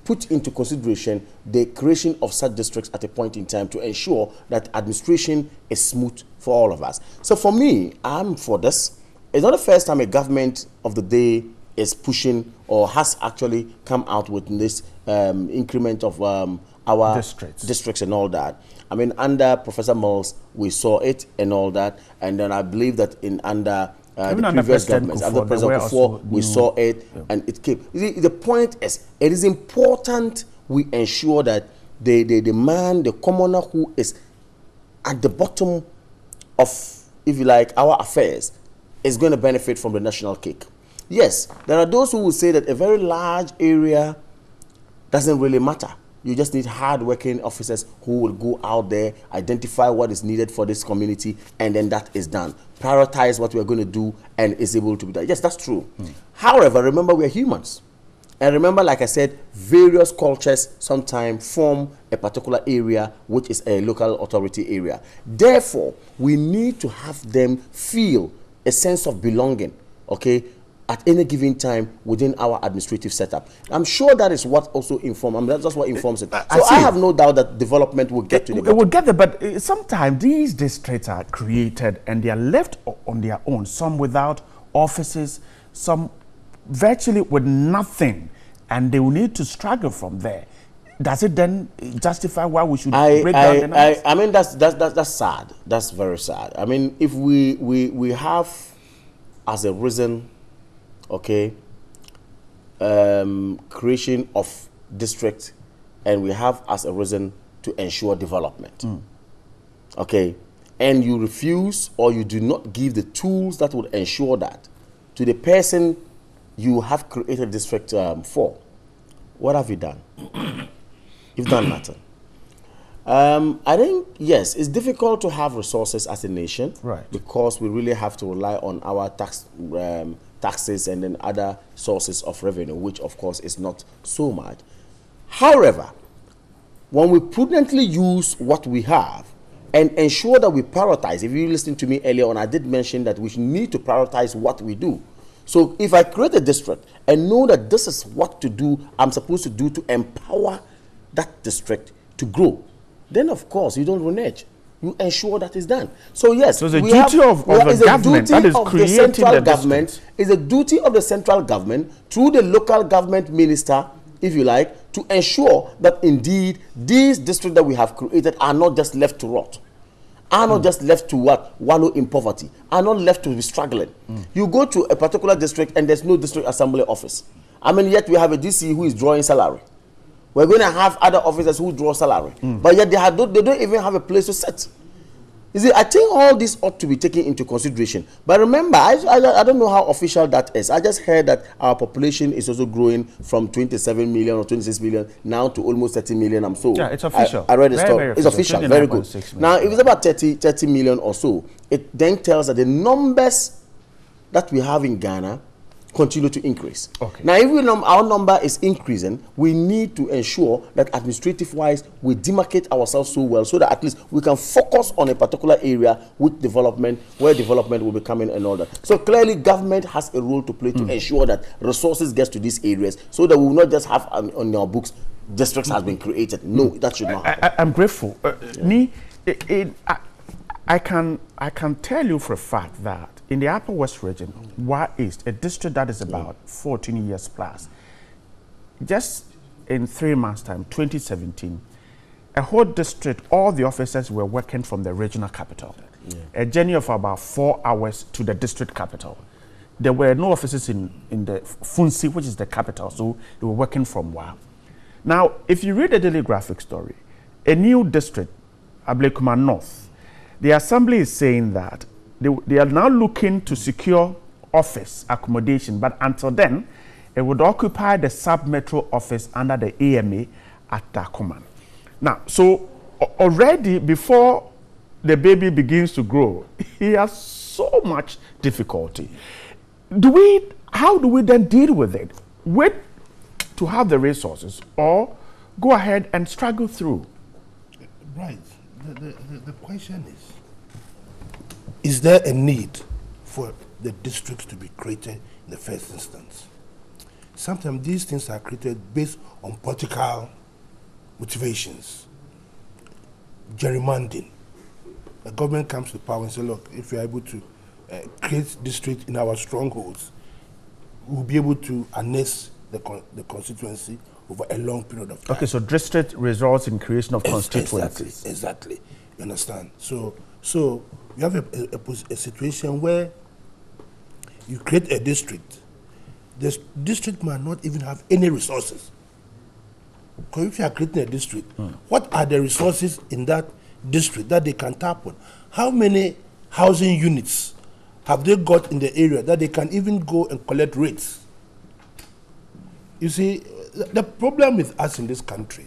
put into consideration the creation of such districts at a point in time to ensure that administration is smooth for all of us. So for me, I'm for this. It's not the first time a government of the day is pushing or has actually come out with this increment of our districts and all that. I mean, under Professor Mills, we saw it and all that, and then I believe that under the previous governments, under President Kufuor, we saw it, and it came. The point is, it is important we ensure that the man, the commoner who is at the bottom of, if you like, our affairs, is going to benefit from the national cake. Yes, there are those who will say that a very large area doesn't really matter. You just need hard-working officers who will go out there, identify what is needed for this community, and then that is done. Prioritize what we're going to do, and is able to be done. Yes, that's true. However, remember, we're humans. And remember, like I said, various cultures sometimes form a particular area, which is a local authority area. Therefore, we need to have them feel a sense of belonging, okay, at any given time within our administrative setup. I'm sure that is what also informs, I mean, that's what informs it. So I have no doubt that development will get to the It will get there, but sometimes these districts are created and they are left on their own, some without offices, some virtually with nothing, and they will need to struggle from there. Does it then justify why we should break down the numbers? I mean, that's sad. That's very sad. I mean, if we have as a reason, okay, creation of district, and we have as a reason to ensure development. Okay, and you refuse or you do not give the tools that would ensure that to the person you have created district for, what have you done? You've done nothing. I think, yes, it's difficult to have resources as a nation, right? Because we really have to rely on our taxes and then other sources of revenue, which of course is not so much. However, when we prudently use what we have and ensure that we prioritize, if you listened to me earlier on, I did mention that we need to prioritize what we do. So if I create a district and know that this is what to do, I'm supposed to do to empower that district to grow, then of course you don't renege. You ensure that is done. So yes, so the duty of the government that is creating the government is a duty of the central government through the local government minister, if you like, to ensure that indeed these districts that we have created are not just left to rot, are not just left to wallow in poverty, are not left to be struggling. You go to a particular district and there's no district assembly office. I mean, yet we have a DC who is drawing salary. We're going to have other officers who draw salary, but yet they don't even have a place to sit. You see, I think all this ought to be taken into consideration. But remember, I don't know how official that is. I just heard that our population is also growing from 27 million or 26 million now to almost 30 million. Yeah, it's official. I read the story. It's official. Very good. Now, if it's about 30 million or so, it then tells that the numbers that we have in Ghana continue to increase. Okay. Now, if our number is increasing, we need to ensure that administrative-wise, we demarcate ourselves so well so that at least we can focus on a particular area with development, where development will be coming and all that. So clearly, government has a role to play to ensure that resources get to these areas so that we will not just have on our books, districts has been created. No, that should not happen. I'm grateful. I can tell you for a fact that in the Upper West region, Wa East, a district that is about 14 years plus, just in 3 months' time, 2017, a whole district, all the officers were working from the regional capital. A journey of about 4 hours to the district capital. There were no offices in the Funsi, which is the capital, so they were working from Wa. Now, if you read the Daily Graphic story, a new district, Ablekuma North, the assembly is saying that they are now looking to secure office accommodation, but until then, it would occupy the sub-metro office under the AMA at Takuman. Now, so already before the baby begins to grow, he has so much difficulty. How do we then deal with it? With to have the resources or go ahead and struggle through? Right. The question is there a need for the districts to be created in the first instance? Sometimes these things are created based on political motivations, gerrymandering. The government comes to power and says, look, if you're able to create districts in our strongholds, we'll be able to annex the constituency over a long period of time. Okay, so district results in creation of constituencies. Exactly. You understand? So you have a situation where you create a district. The district might not even have any resources. Because if you are creating a district, what are the resources in that district that they can tap on? How many housing units have they got in the area that they can even go and collect rates? You see, the problem with us in this country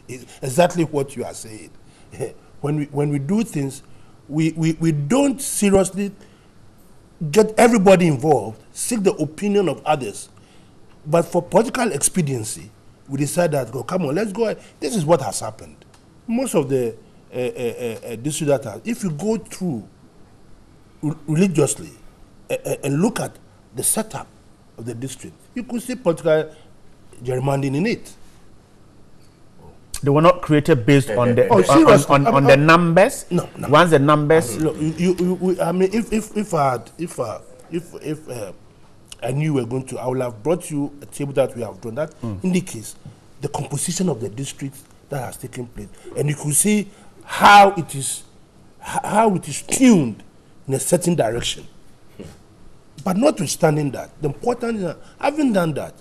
is exactly what you are saying. When we do things, we don't seriously get everybody involved, seek the opinion of others. But for political expediency, we decide that, come on, let's go. This is what has happened. Most of the district data, if you go through religiously and look at the setup of the district, you could see political gerrymandering in it. They were not created based on the on the numbers. No. Once the numbers. Look, I mean, if I knew you were going to, I would have brought you a table that we have done that indicates the composition of the district that has taken place, and you could see how it is tuned in a certain direction. But notwithstanding that, the important is that, having done that,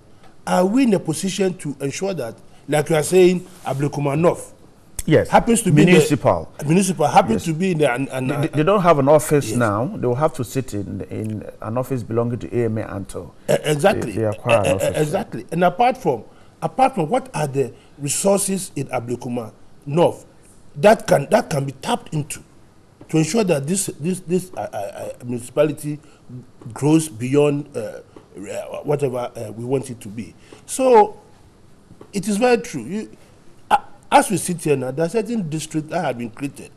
are we in a position to ensure that, like you are saying, Ablekuma North, yes, happens to be municipal happens to be in the they don't have an office now. They will have to sit in an office belonging to AMA until exactly they acquire an office. Exactly. And apart from what are the resources in Ablekuma North that can be tapped into to ensure that this municipality grows beyond whatever we want it to be. So it is very true. As we sit here now, there are certain districts that have been created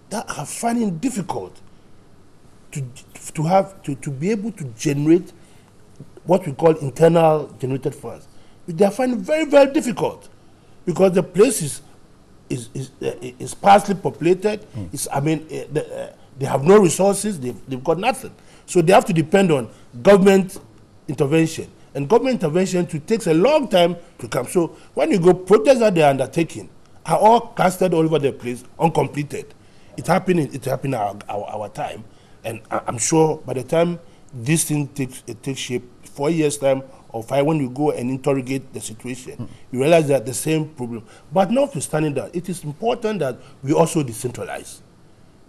that are finding it difficult to be able to generate what we call internal generated funds. They are finding it very, very difficult because the place is sparsely populated. They have no resources. They've got nothing. So they have to depend on government intervention. And government intervention takes a long time to come. So when you go, projects that they are undertaking are all casted all over the place, uncompleted. It's happening our time. And I'm sure by the time this thing takes shape, 4 years' time or 5, when you go and interrogate the situation, you realize that the same problem. But notwithstanding that, it is important that we also decentralize.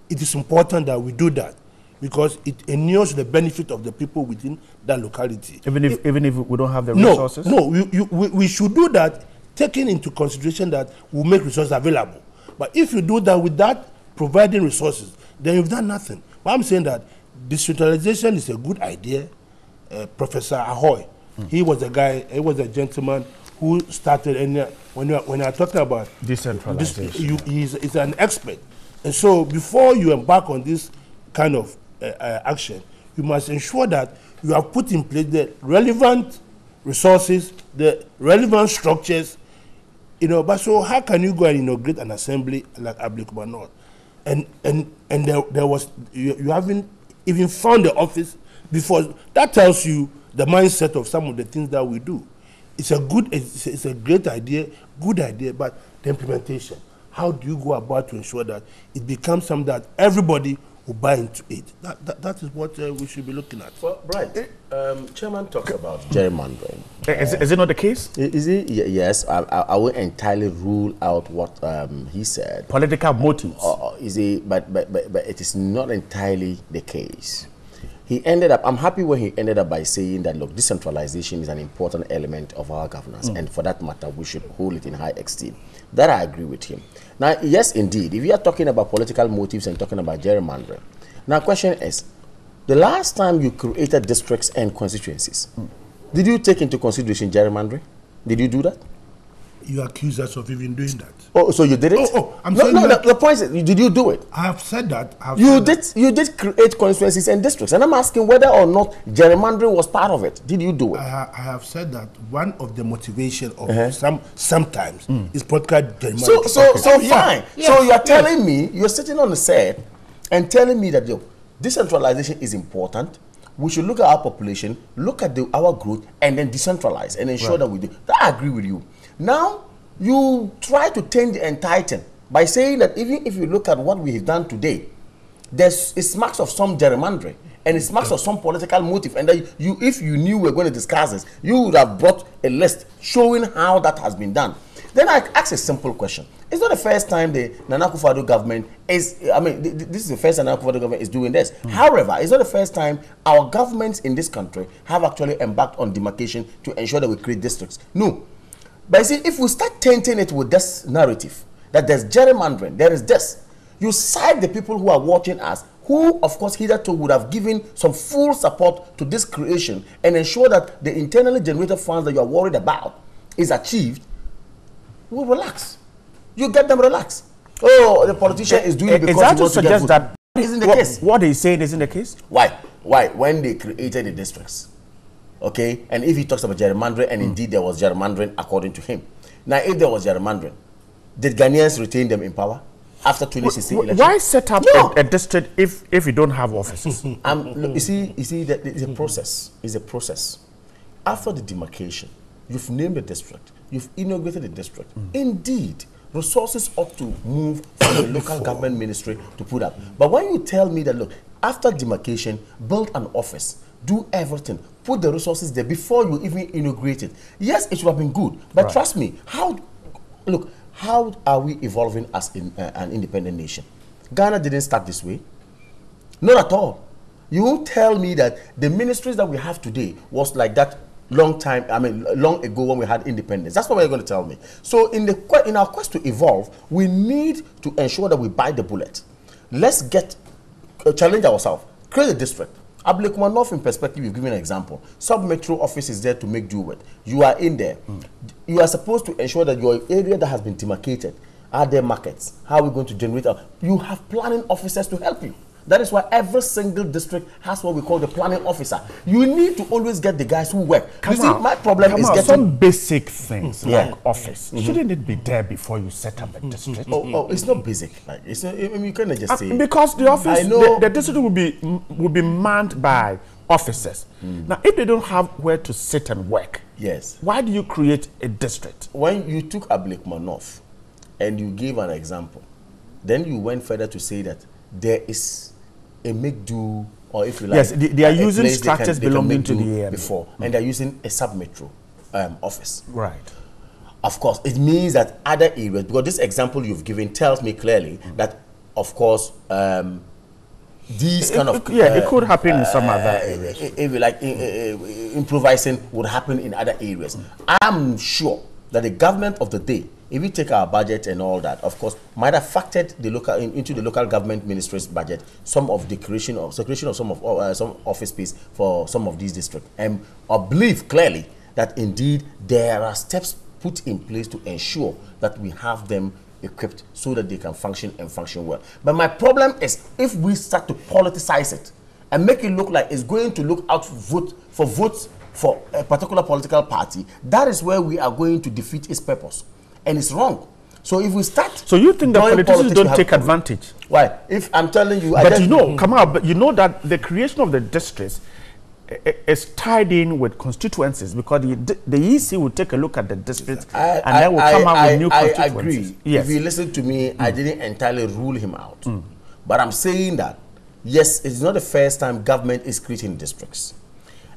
It is important that we do that, because it inures the benefit of the people within that locality. Even if we don't have the resources? No, we should do that, taking into consideration that we'll make resources available. But if you do that without providing resources, then you've done nothing. But I'm saying that decentralization is a good idea. Professor Ahoy, he was a gentleman who started, and when you are talking about decentralization, he's an expert. And so before you embark on this kind of action, you must ensure that you have put in place the relevant resources, the relevant structures, but so how can you go and inaugurate an assembly like Ablekuma North? And there was, you haven't even found the office before. That tells you the mindset of some of the things that we do. It's a great idea, good idea, but the implementation, how do you go about to ensure that it becomes something that everybody will buy into it? That is what we should be looking at. Well, right. Chairman talks about gerrymandering. Is it not the case? Is it? Yes. I won't entirely rule out what he said. Political motives. But it is not entirely the case. He ended up, I'm happy when he ended up by saying that, look, decentralization is an important element of our governance, and for that matter, we should hold it in high esteem. That I agree with him. Now, yes, indeed, if you are talking about political motives and talking about gerrymandering, now question is, the last time you created districts and constituencies, did you take into consideration gerrymandering? Did you do that? You accuse us of even doing that. Oh, so you did it? I'm saying the point is, did you do it? I have said that. You did create constituencies and districts, and I'm asking whether or not gerrymandering was part of it. Did you do it? I have said that one of the motivation of sometimes is political gerrymandering. So fine. Yes. So you are telling me, you're sitting on the set and telling me that decentralization is important. We should look at our population, look at our growth, and then decentralize and ensure that we do. I agree with you. Now, you try to turn the entire thing by saying that even if you look at what we have done today, it smacks of some gerrymandering and it smacks of some political motive. And that if you knew we were going to discuss this, you would have brought a list showing how that has been done. Then I ask a simple question. It's not the first time the Nana Akufo-Addo government is, this is the first time Nana Akufo-Addo government is doing this. However, it's not the first time our governments in this country have actually embarked on demarcation to ensure that we create districts. No. But you see, if we start tainting it with this narrative, that there's gerrymandering, there is this, you side the people who are watching us, who, of course, hitherto would have given some full support to this creation and ensure that the internally generated funds that you are worried about is achieved, will relax. You get them relaxed. Oh, the politician is doing it because he wants to suggest that isn't the case. What he's saying isn't the case? Why? When they created the districts, okay, and if he talks about gerrymandering, and indeed there was gerrymandering according to him. Now, if there was gerrymandering, did Ghanaians retain them in power after 2016 election? Why set up a district if you don't have offices? Look, you see that it's a process. It's a process. After the demarcation, you've named a district, you've inaugurated a district. Indeed, resources ought to move from the local government ministry to put up. But when you tell me that, look, after demarcation, build an office, do everything, put the resources there before you even inaugurate it. Yes, it would have been good, but trust me, how are we evolving as an independent nation? Ghana didn't start this way. Not at all. You won't tell me that the ministries that we have today was like that long ago when we had independence. That's what you're going to tell me. So in our quest to evolve, we need to ensure that we bite the bullet. Let's challenge ourselves. Create a district. Ablekuma North, in perspective, you've given an example. Sub-metro office is there to make do with. You are in there. You are supposed to ensure that your area that has been demarcated, are there markets? How are we going to generate? You have planning officers to help you. That is why every single district has what we call the planning officer. You need to always get the guys who work. My problem is getting some basic things like office. Shouldn't it be there before you set up a district? Oh, it's not basic. Like it's not, you cannot just say because the office, the district will be manned by officers. Now, if they don't have where to sit and work, why do you create a district? When you took Ablekuma North and you gave an example, then you went further to say that there is a make-do, or if you like, they are using structures belonging to the area before, and they are using a sub-metro office. Right. Of course, it means that other areas, because this example you've given tells me clearly that, of course, these kind of it could happen in some other areas. If you like, improvising would happen in other areas. I'm sure that the government of the day, if we take our budget and all that, of course, might have factored into the local government ministry's budget some of the creation of some office space for some of these districts, and I believe clearly that indeed there are steps put in place to ensure that we have them equipped so that they can function and function well. But my problem is if we start to politicize it and make it look like it's going to look out for votes for a particular political party, that is where we are going to defeat its purpose. And it's wrong. So if we start... So you think that politicians don't take advantage? Why? If I'm telling you... But you know, but you know that the creation of the districts is tied in with constituencies, because the EC will take a look at the districts and then will come out with new constituencies. I agree. Yes. If you listen to me, I didn't entirely rule him out. But I'm saying that, yes, it's not the first time government is creating districts.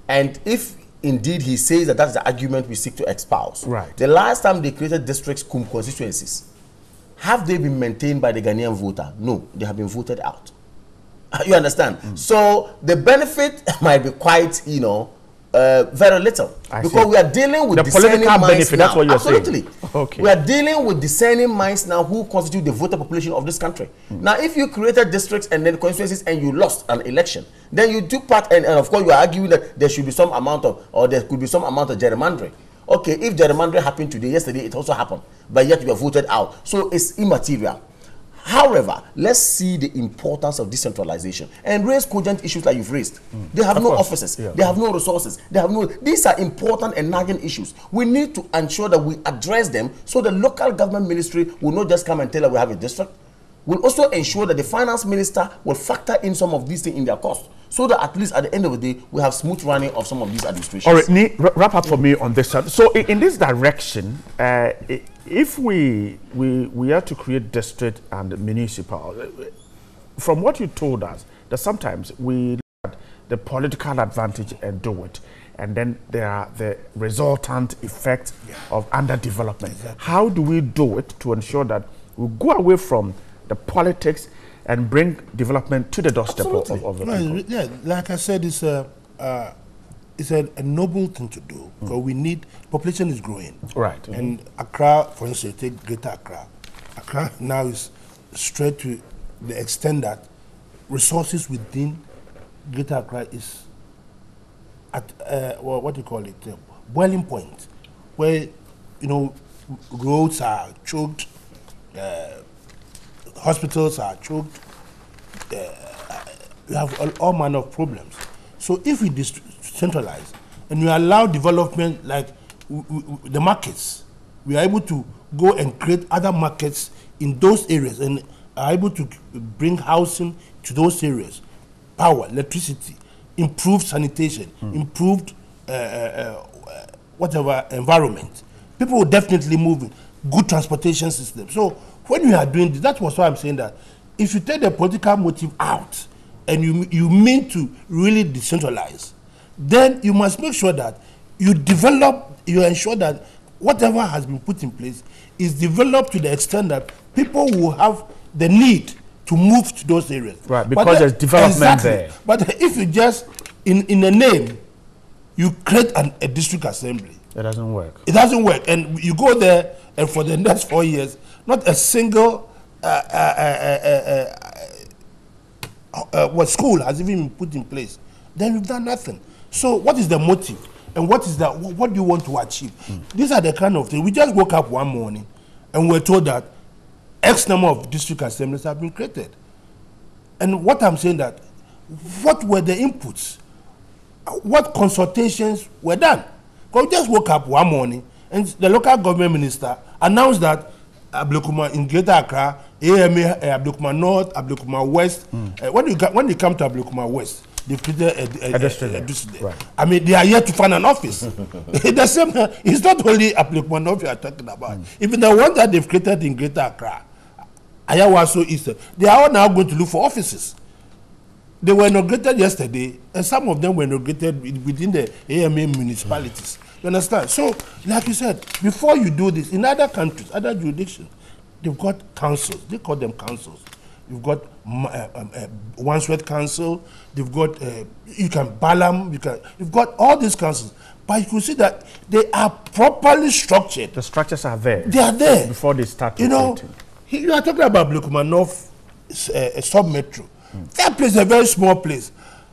And if indeed he says that that's the argument we seek to espouse. Right. The last time they created districts, constituencies, have they been maintained by the Ghanaian voter? No, they have been voted out. You understand? So the benefit might be quite, very little. Because we are dealing with the discerning political minds benefit, now. that's what you're Absolutely. saying. Okay. We are dealing with discerning minds now who constitute the voter population of this country. Now, if you created districts and then constituencies and you lost an election, then you took part, and of course you are arguing that there should be some amount of, or there could be some amount of gerrymandering. okay, if the remainder happened today, yesterday it also happened, but yet you are voted out. So it's immaterial. However, let's see the importance of decentralization and raise cogent issues like you've raised. They have no offices, they have no resources, they have no. These are important and nagging issues. We need to ensure that we address them so the local government ministry will not just come and tell us we have a district. We'll also ensure that the finance minister will factor in some of these things in their cost, so that at least at the end of the day, we have smooth running of some of these administrations. All right, wrap up for me on this side. So in this direction, if we are to create district and municipal, from what you told us, that sometimes we look at the political advantage and do it, and then there are the resultant effects of underdevelopment. Exactly. How do we do it to ensure that we go away from the politics and bring development to the doorstep of the people? Yeah, like I said, it's a noble thing to do, because we need, population is growing. Right. And Accra, for instance, take Greater Accra. Accra now is straight to the extent that resources within Greater Accra is at, what do you call it, boiling point, where, you know, roads are choked, hospitals are choked, we have all manner of problems. So if we decentralize and we allow development like the markets, we are able to go and create other markets in those areas and are able to bring housing to those areas, power, electricity, improved sanitation, improved whatever environment. People will definitely move in. Good transportation system. So when we are doing this, that was why I'm saying that if you take the political motive out and you mean to really decentralize, then you must make sure that you ensure that whatever has been put in place is developed to the extent that people will have the need to move to those areas. Right, because there's development there. But if you just, in a name, you create a district assembly. It doesn't work. It doesn't work. And you go there, and for the next 4 years, not a single school has even been put in place. Then we've done nothing. So what is the motive? And what do you want to achieve? These are the kind of things. We just woke up one morning and we're told that X number of district assemblies have been created. And what I'm saying that, what were the inputs? What consultations were done? Because we just woke up one morning and the local government minister announced that Ablekuma in Greater Accra, AMA, Ablekuma North, Ablekuma West. When you come to Ablekuma West, they created a district. Right. I mean, they are yet to find an office. The same. It's not only Ablekuma North we are talking about. Even the ones that they've created in Greater Accra, Ayawaso East, they are all now going to look for offices. They were inaugurated yesterday, and some of them were inaugurated within the AMA municipalities. You understand? So, like you said, before you do this, in other countries, other jurisdictions, they've got councils. They call them councils. You've got Wandsworth Council. They've got Balam. You've got all these councils. But you can see that they are properly structured. The structures are there. They are there. Before they start recruiting. You are talking about Ablekuma North sub-metro. That place is a very small place.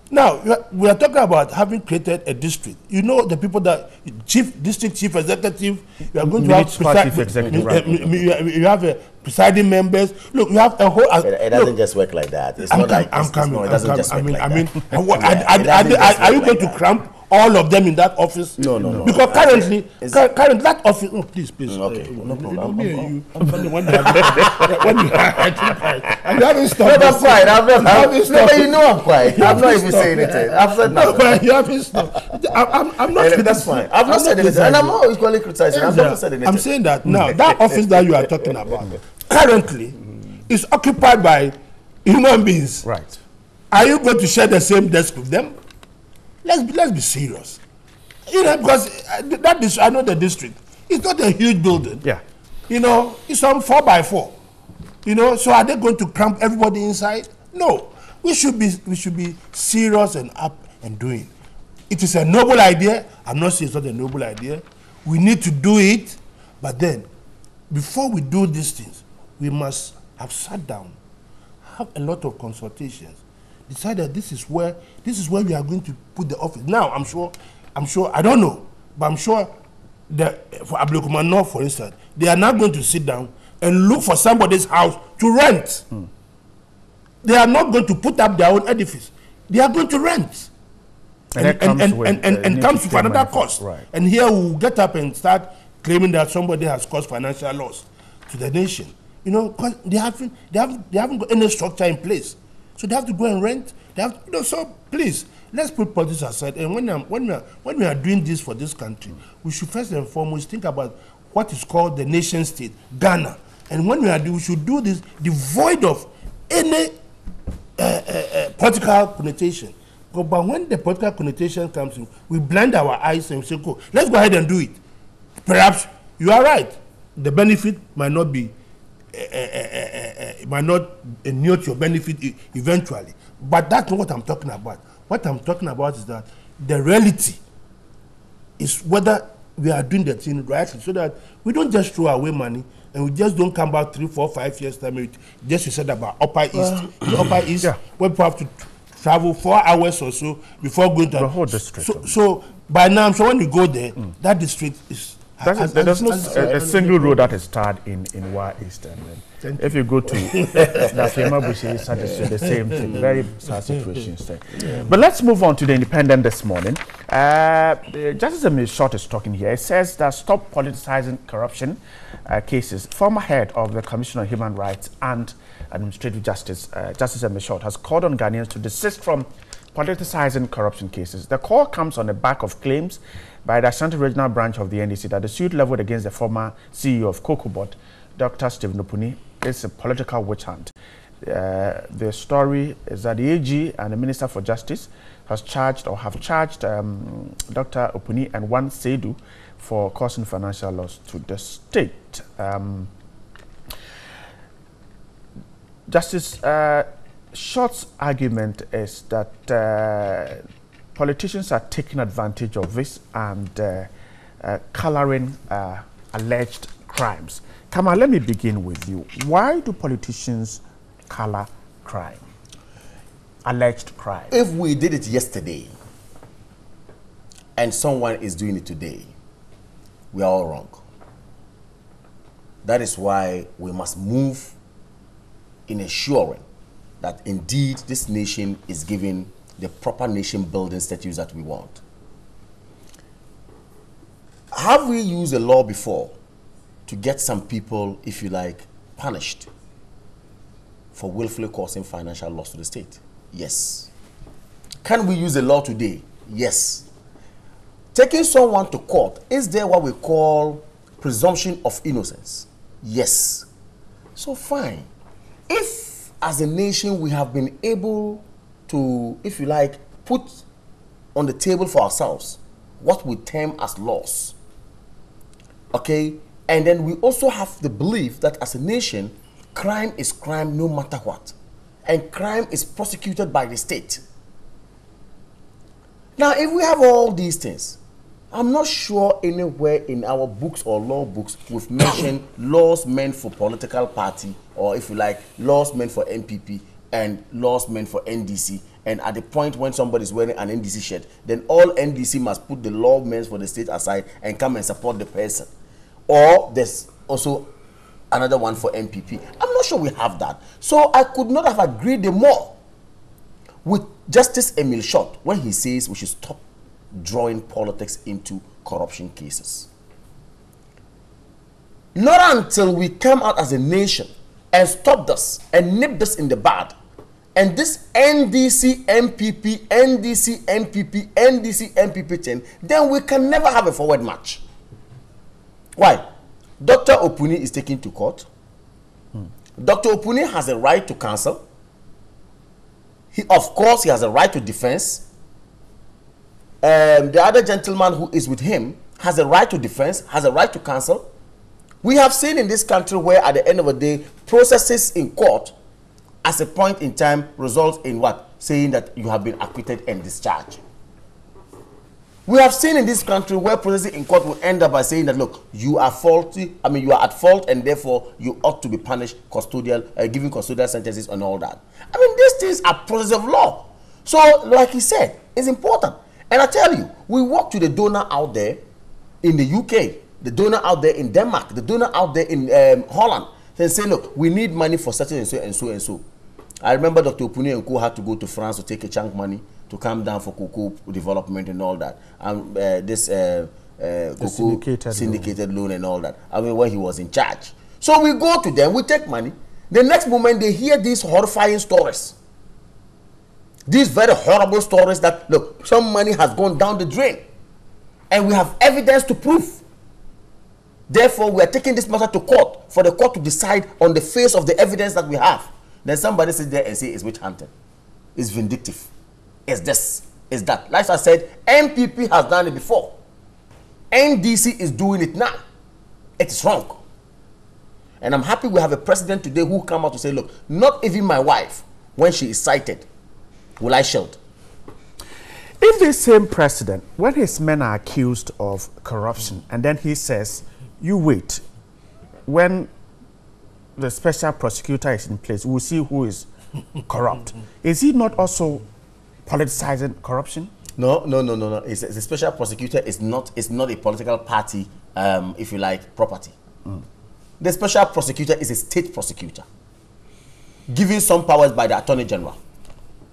Now, we are talking about having created a district. You know the people that, district chief executive, you are going to have you have presiding members. Look, you have a whole... It doesn't just work like that. It's not like... I'm coming. It doesn't just work like that. Are you going to cramp all of them in that office? No. Because currently that office... Oh, please. Okay, no problem. I'm having stopped. No, I'm quiet. No, but you know I'm quiet. I'm not even saying anything. I've said nothing. No, but you haven't stopped. I'm not... That's fine. I've not said anything. And I'm not equally criticizing. I've not said anything. I'm saying that now, that office that you are talking about currently is occupied by human beings. Right. Are you going to share the same desk with them? Let's be serious. You know, because I know the district. It's not a huge building. Yeah. You know, it's on 4x4. You know, so are they going to cramp everybody inside? No. We should be serious and up and doing. It is a noble idea. I'm not saying it's not a noble idea. We need to do it, but then before we do these things, we must have sat down, have a lot of consultations, decide that this is where we are going to put the office. Now, I'm sure, I don't know, but I'm sure for Ablokumano, for instance, they are not going to sit down and look for somebody's house to rent. They are not going to put up their own edifice. They are going to rent. And comes with another cost. Right. And here we'll get up and start claiming that somebody has caused financial loss to the nation. You know, because they haven't got any structure in place. So they have to go and rent. They have, you know, so please, let's put politics aside. And when we are doing this for this country, we should first and foremost think about what is called the nation state, Ghana. And when we should do this devoid of any political connotation. But when the political connotation comes in, we blind our eyes and say, "Go, let's go ahead and do it." Perhaps you are right. The benefit might not be, might not inure to your benefit eventually. But that's not what I'm talking about. What I'm talking about is that the reality is whether we are doing the thing rightly, so that we don't just throw away money and we just don't come back 3, 4, 5 years time. Just you said about Upper East, the Upper East, where people have to travel 4 hours or so before going to the whole district. So by now, so when you go there, that district is. There's no a single road that is tarred in Wa East. And if you go to Nafema Bushi, it's the same thing. Very sad situations there. Yeah. But let's move on to the Independent this morning. Justice Emil Short is talking here. It says that stop politicizing corruption cases. Former head of the Commission on Human Rights and Administrative Justice, Justice Emil Short, has called on Ghanaians to desist from politicizing corruption cases. The call comes on the back of claims by the Ashanti Regional Branch of the NDC that the suit leveled against the former CEO of COCOBOD, Dr. Stephen Opuni, is a political witch hunt. The story is that the AG and the Minister for Justice have charged Dr. Opuni and one Seidu for causing financial loss to the state. Justice Short's argument is that politicians are taking advantage of this and coloring alleged crimes. Kama, let me begin with you. Why do politicians color crime? Alleged crime. If we did it yesterday and someone is doing it today, we are all wrong. That is why we must move in ensuring that indeed this nation is given the proper nation building statutes that we want. Have we used a law before to get some people, if you like, punished for willfully causing financial loss to the state? Yes. Can we use a law today? Yes. Taking someone to court, is there what we call presumption of innocence? Yes. So fine. If as a nation we have been able to, if you like, put on the table for ourselves what we term as laws, okay, and then we also have the belief that as a nation, crime is crime no matter what, and crime is prosecuted by the state. Now, if we have all these things, I'm not sure anywhere in our books or law books we've mentioned laws meant for political party, or if you like, laws meant for MPP and laws meant for NDC. And at the point when somebody is wearing an NDC shirt, then all NDC must put the law meant for the state aside and come and support the person. Or there's also another one for MPP. I'm not sure we have that. So I could not have agreed more with Justice Emil Short when he says we should stop drawing politics into corruption cases. Not until we come out as a nation and stop this and nip this in the bud, and this NDC, MPP, NDC, MPP, NDC, MPP thing, then we can never have a forward march. Why? Dr. Opuni is taken to court. Dr. Opuni has a right to counsel. Of course, he has a right to defense. The other gentleman who is with him has a right to defense, has a right to counsel. We have seen in this country where at the end of the day, processes in court as a point in time results in what? Saying that you have been acquitted and discharged. We have seen in this country where processes in court will end up by saying that, look, you are faulty, you are at fault and therefore you ought to be punished, giving custodial sentences and all that. These things are processes of law. So, like he said, it's important. And I tell you, we walk to the donor out there in the UK, the donor out there in Denmark, the donor out there in Holland, they say, look, we need money for such and so and so and so. I remember Dr. Opuni and Co had to go to France to take a chunk money to come down for cocoa development and all that. And this cocoa syndicated loan and all that. I mean, when he was in charge. So we go to them, we take money. The next moment they hear these horrifying stories. These very horrible stories that, look, some money has gone down the drain. And we have evidence to prove. Therefore, we are taking this matter to court for the court to decide on the face of the evidence that we have. Then somebody sits there and say it's witch hunting. It's vindictive. It's this. It's that. Like I said, MPP has done it before. NDC is doing it now. It's wrong. And I'm happy we have a president today who come out to say, look, not even my wife, when she is cited, will I shield. If this same president, when his men are accused of corruption, and then he says, you wait, when the special prosecutor is in place, we'll see who is corrupt. Is he not also politicizing corruption? No. The special prosecutor is not a political party, if you like, property. The special prosecutor is a state prosecutor, given some powers by the Attorney General,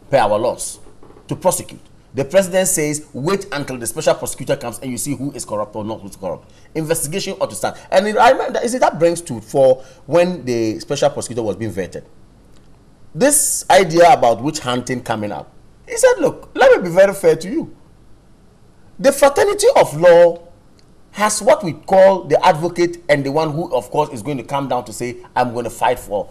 per our laws, to prosecute. The president says, wait until the special prosecutor comes and you see who is corrupt or not who's corrupt. Investigation ought to start. And I remember, that brings to for when the special prosecutor was being vetted. This idea about witch hunting coming up, he said, look, let me be very fair to you. The fraternity of law has what we call the advocate and the one who, of course, is going to come down to say, I'm going to fight for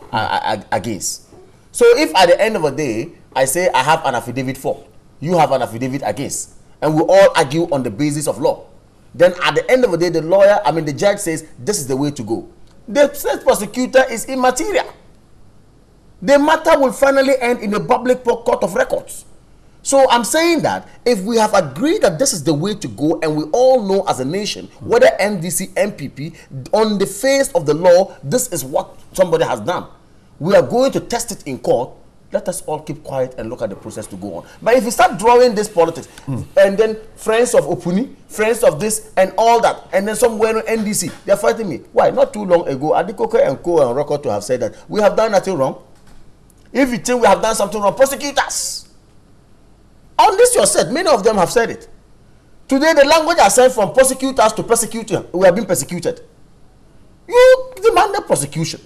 against. So if at the end of the day, I say I have an affidavit for, you have an affidavit against, and we all argue on the basis of law, then at the end of the day, the judge says, this is the way to go. The state prosecutor is immaterial. The matter will finally end in a public court of records. So I'm saying that if we have agreed that this is the way to go, and we all know as a nation, whether NDC, MPP, on the face of the law, this is what somebody has done. We are going to test it in court. Let us all keep quiet and look at the process to go on. But if you start drawing this politics, and then friends of Opuni, friends of this and all that, and then somewhere in NDC, they're fighting me. Why? Not too long ago, Adikoke and Co and Rocco to have said that we have done nothing wrong. If you think we have done something wrong, prosecute us. On this you said, many of them have said it. Today the language has said from prosecutors to persecutor, we are being persecuted. You demanded prosecution.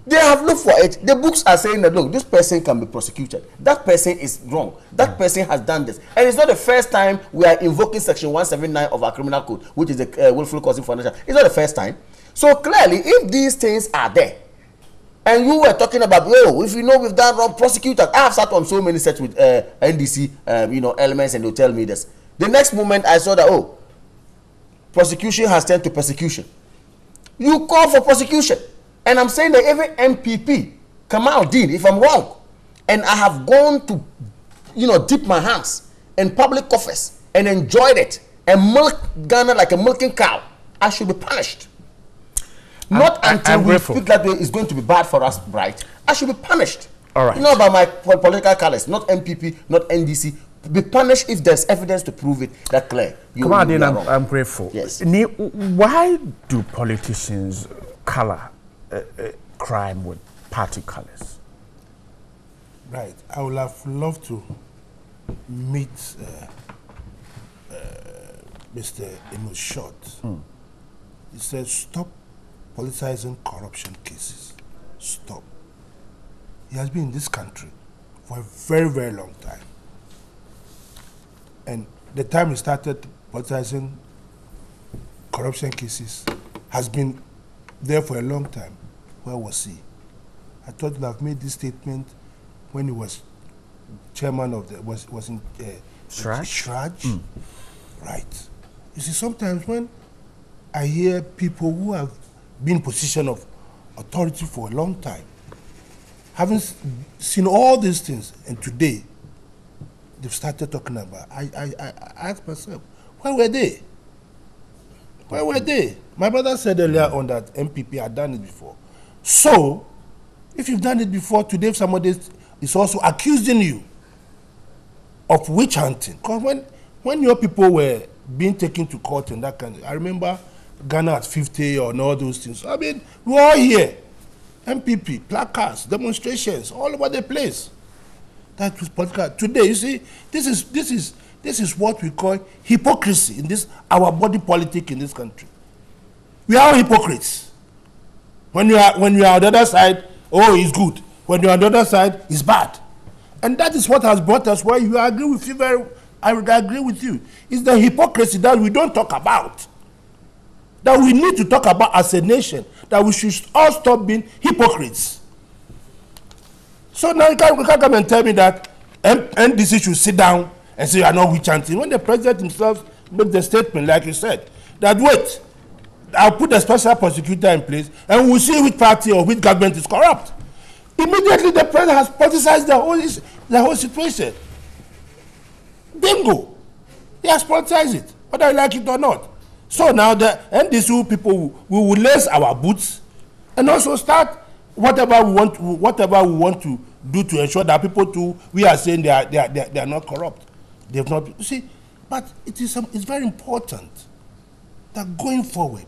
They have looked for it. The books are saying that, look, this person can be prosecuted. That person is wrong. That person has done this. And it's not the first time we are invoking section 179 of our criminal code, which is the willful causing financial. It's not the first time. So clearly, if these things are there, and you were talking about, oh, if you know we've done wrong, prosecutors. I have sat on so many sets with NDC, elements, and they'll tell me this. The next moment I saw that, oh, prosecution has turned to persecution. You call for prosecution. And I'm saying that every MPP, Kamal Dean, if I'm wrong, and I have gone to, dip my hands in public coffers and enjoyed it and milk Ghana like a milking cow, I should be punished. Not until we speak that way is going to be bad for us, right? I should be punished. All right. Not about my political colors, not MPP, not NDC. Be punished if there's evidence to prove it that clear. Come on, Dean, I'm grateful. Yes. Why do politicians color crime with party colors? Right. I would have loved to meet Mr. Amos Short. He said, stop politicizing corruption cases. Stop. He has been in this country for a very, very long time. And the time he started politicizing corruption cases has been there for a long time. Where was he? I thought he'd have made this statement when he was chairman of the, was in Shraj. Right. You see, sometimes when I hear people who have been in position of authority for a long time, having seen all these things, and today they've started talking about, I ask myself, where were they? Where were they? My brother said earlier on that MPP had done it before. So, if you've done it before, today if somebody is also accusing you of witch hunting, because when your people were being taken to court and that kind of. I remember Ghana at 50 or all those things. I mean, we're all here. MPP, placards, demonstrations, all over the place. That was political. Today, you see, this is what we call hypocrisy in this our body politic in this country. We are all hypocrites. When you are on the other side, oh, it's good. When you're on the other side, it's bad. And that is what has brought us where you agree with you I would agree with you. It's the hypocrisy that we don't talk about. That we need to talk about as a nation. That we should all stop being hypocrites. So now you can't come and tell me that NDC should sit down and say you are not witch-hunting. When the president himself made the statement, like you said, that wait, I'll put a special prosecutor in place and we'll see which party or which government is corrupt. Immediately the president has politicized the whole situation. Bingo. He has politicized it, whether I like it or not. So now the NDC people will lace our boots and also start whatever we want to do to ensure that people too, we are saying they are not corrupt. They've not. You see, but it's very important that going forward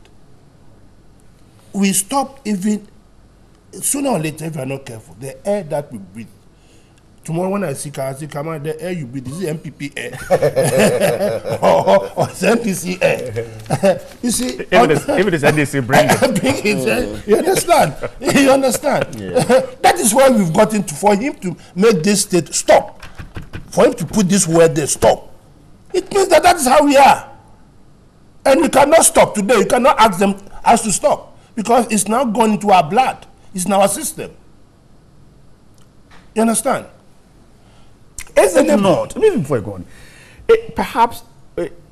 we stop even sooner or later if we are not careful. The air that we breathe. Tomorrow when I see come on, the air you breathe, is it MPP air or NDC air? You see, if it is NDC, bring it. You understand? You understand? Yeah. That is why we've got into for him to make this state stop, for him to put this word there, stop. It means that is how we are, and we cannot stop today. You cannot ask us to stop because it's now gone into our blood. It's in our system. You understand? Is it not? Even before you go on, perhaps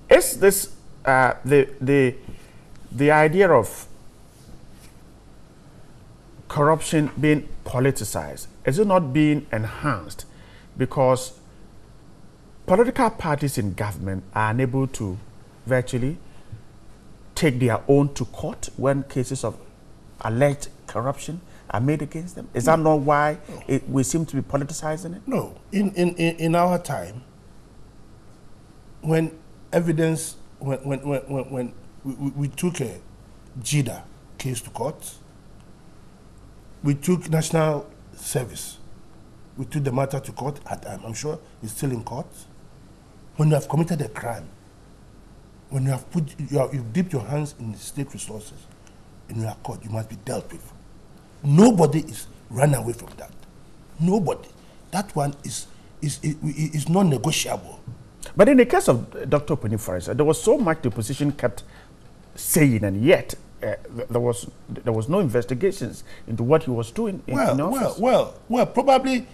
is this the idea of corruption being politicized? Is it not being enhanced because political parties in government are unable to virtually take their own to court when cases of alleged corruption are made against them? Is that not why we seem to be politicizing it? No. In our time, when evidence, when we took a JIDA case to court, we took National Service, we took the matter to court, I'm sure it's still in court. When you have committed a crime, when you have you've dipped your hands in state resources, and you are caught, you must be dealt with. Nobody is run away from that. Nobody. That one is non-negotiable. But in the case of Dr. Openi, for instance, there was so much the opposition kept saying, and yet there was no investigations into what he was doing in office. Well, probably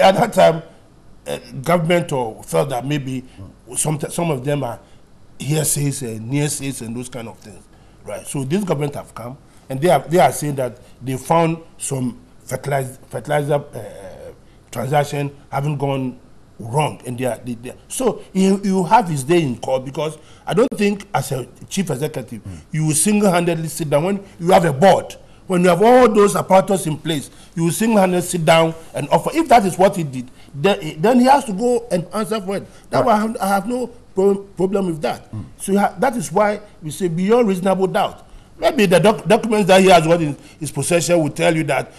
at that time, government felt that maybe some of them are hearsays and near-says and those kind of things, right? So this government have come. And they are saying that they found some fertilizer transaction having gone wrong. And so you have his day in court because I don't think as a chief executive, you will single-handedly sit down. When you have a board, when you have all those apparatus in place, you will single-handedly sit down and offer. If that is what he did, then he has to go and answer for it. That right. I have no problem with that. So that is why we say beyond reasonable doubt. Maybe the documents that he has got in his possession will tell you that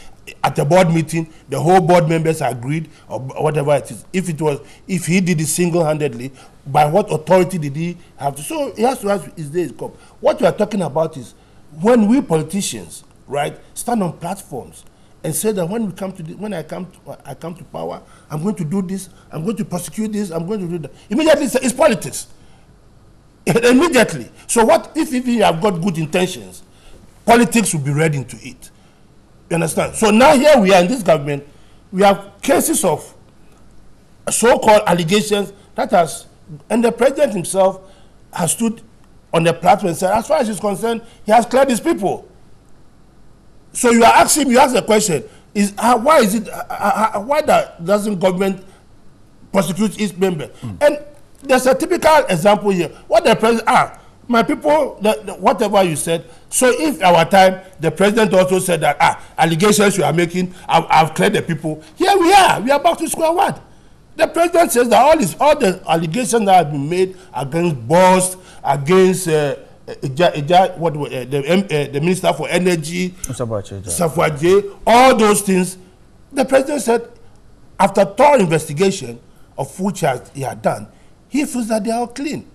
at a board meeting, the whole board members agreed or whatever it is. If he did it single-handedly, by what authority did he have to? So he has to ask his day is come. What we are talking about is when we politicians, right, stand on platforms and say that when I come to power, I'm going to do this, I'm going to prosecute this, I'm going to do that. Immediately it's politics. Immediately. So what if you have got good intentions? Politics will be read into it. You understand? So now here we are in this government, we have cases of so-called allegations and the president himself has stood on the platform and said, as far as he's concerned, he has cleared his people. So you ask the question, why doesn't government prosecute its members? And there's a typical example here. What the president my people, whatever you said. So if our time, the president also said that allegations you are making, I've cleared the people. Here we are back to square one. The president says that all the allegations that have been made against Boss, against the Minister for Energy, Safwaje, all those things, the president said, after thorough investigation of which he had done, he feels that they are clean.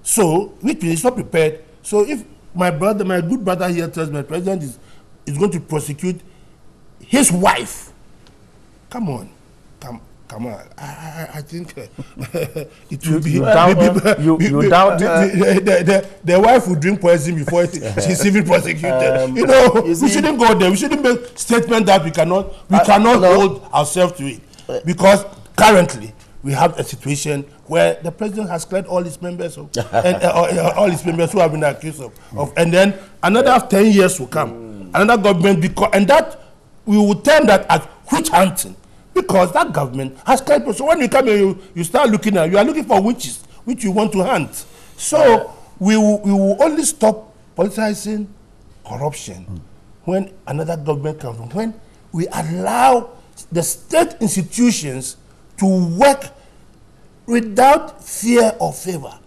So, which means he's not prepared. So, if my good brother here tells me the president is going to prosecute his wife, come on. I think it will be. You doubt the wife will drink poison before she's even prosecuted. We shouldn't go there. We shouldn't make statement that we cannot hold ourselves to it, because currently we have a situation where the president has cleared all his members all his members who have been accused of, and then another 10 years will come, another government, and that we will term that as witch hunting. Because that government has cleared. So when you come here, you start looking at, you are looking for witches, which you want to hunt. So we will only stop politicizing corruption when another government comes from, when we allow the state institutions to work without fear or favor.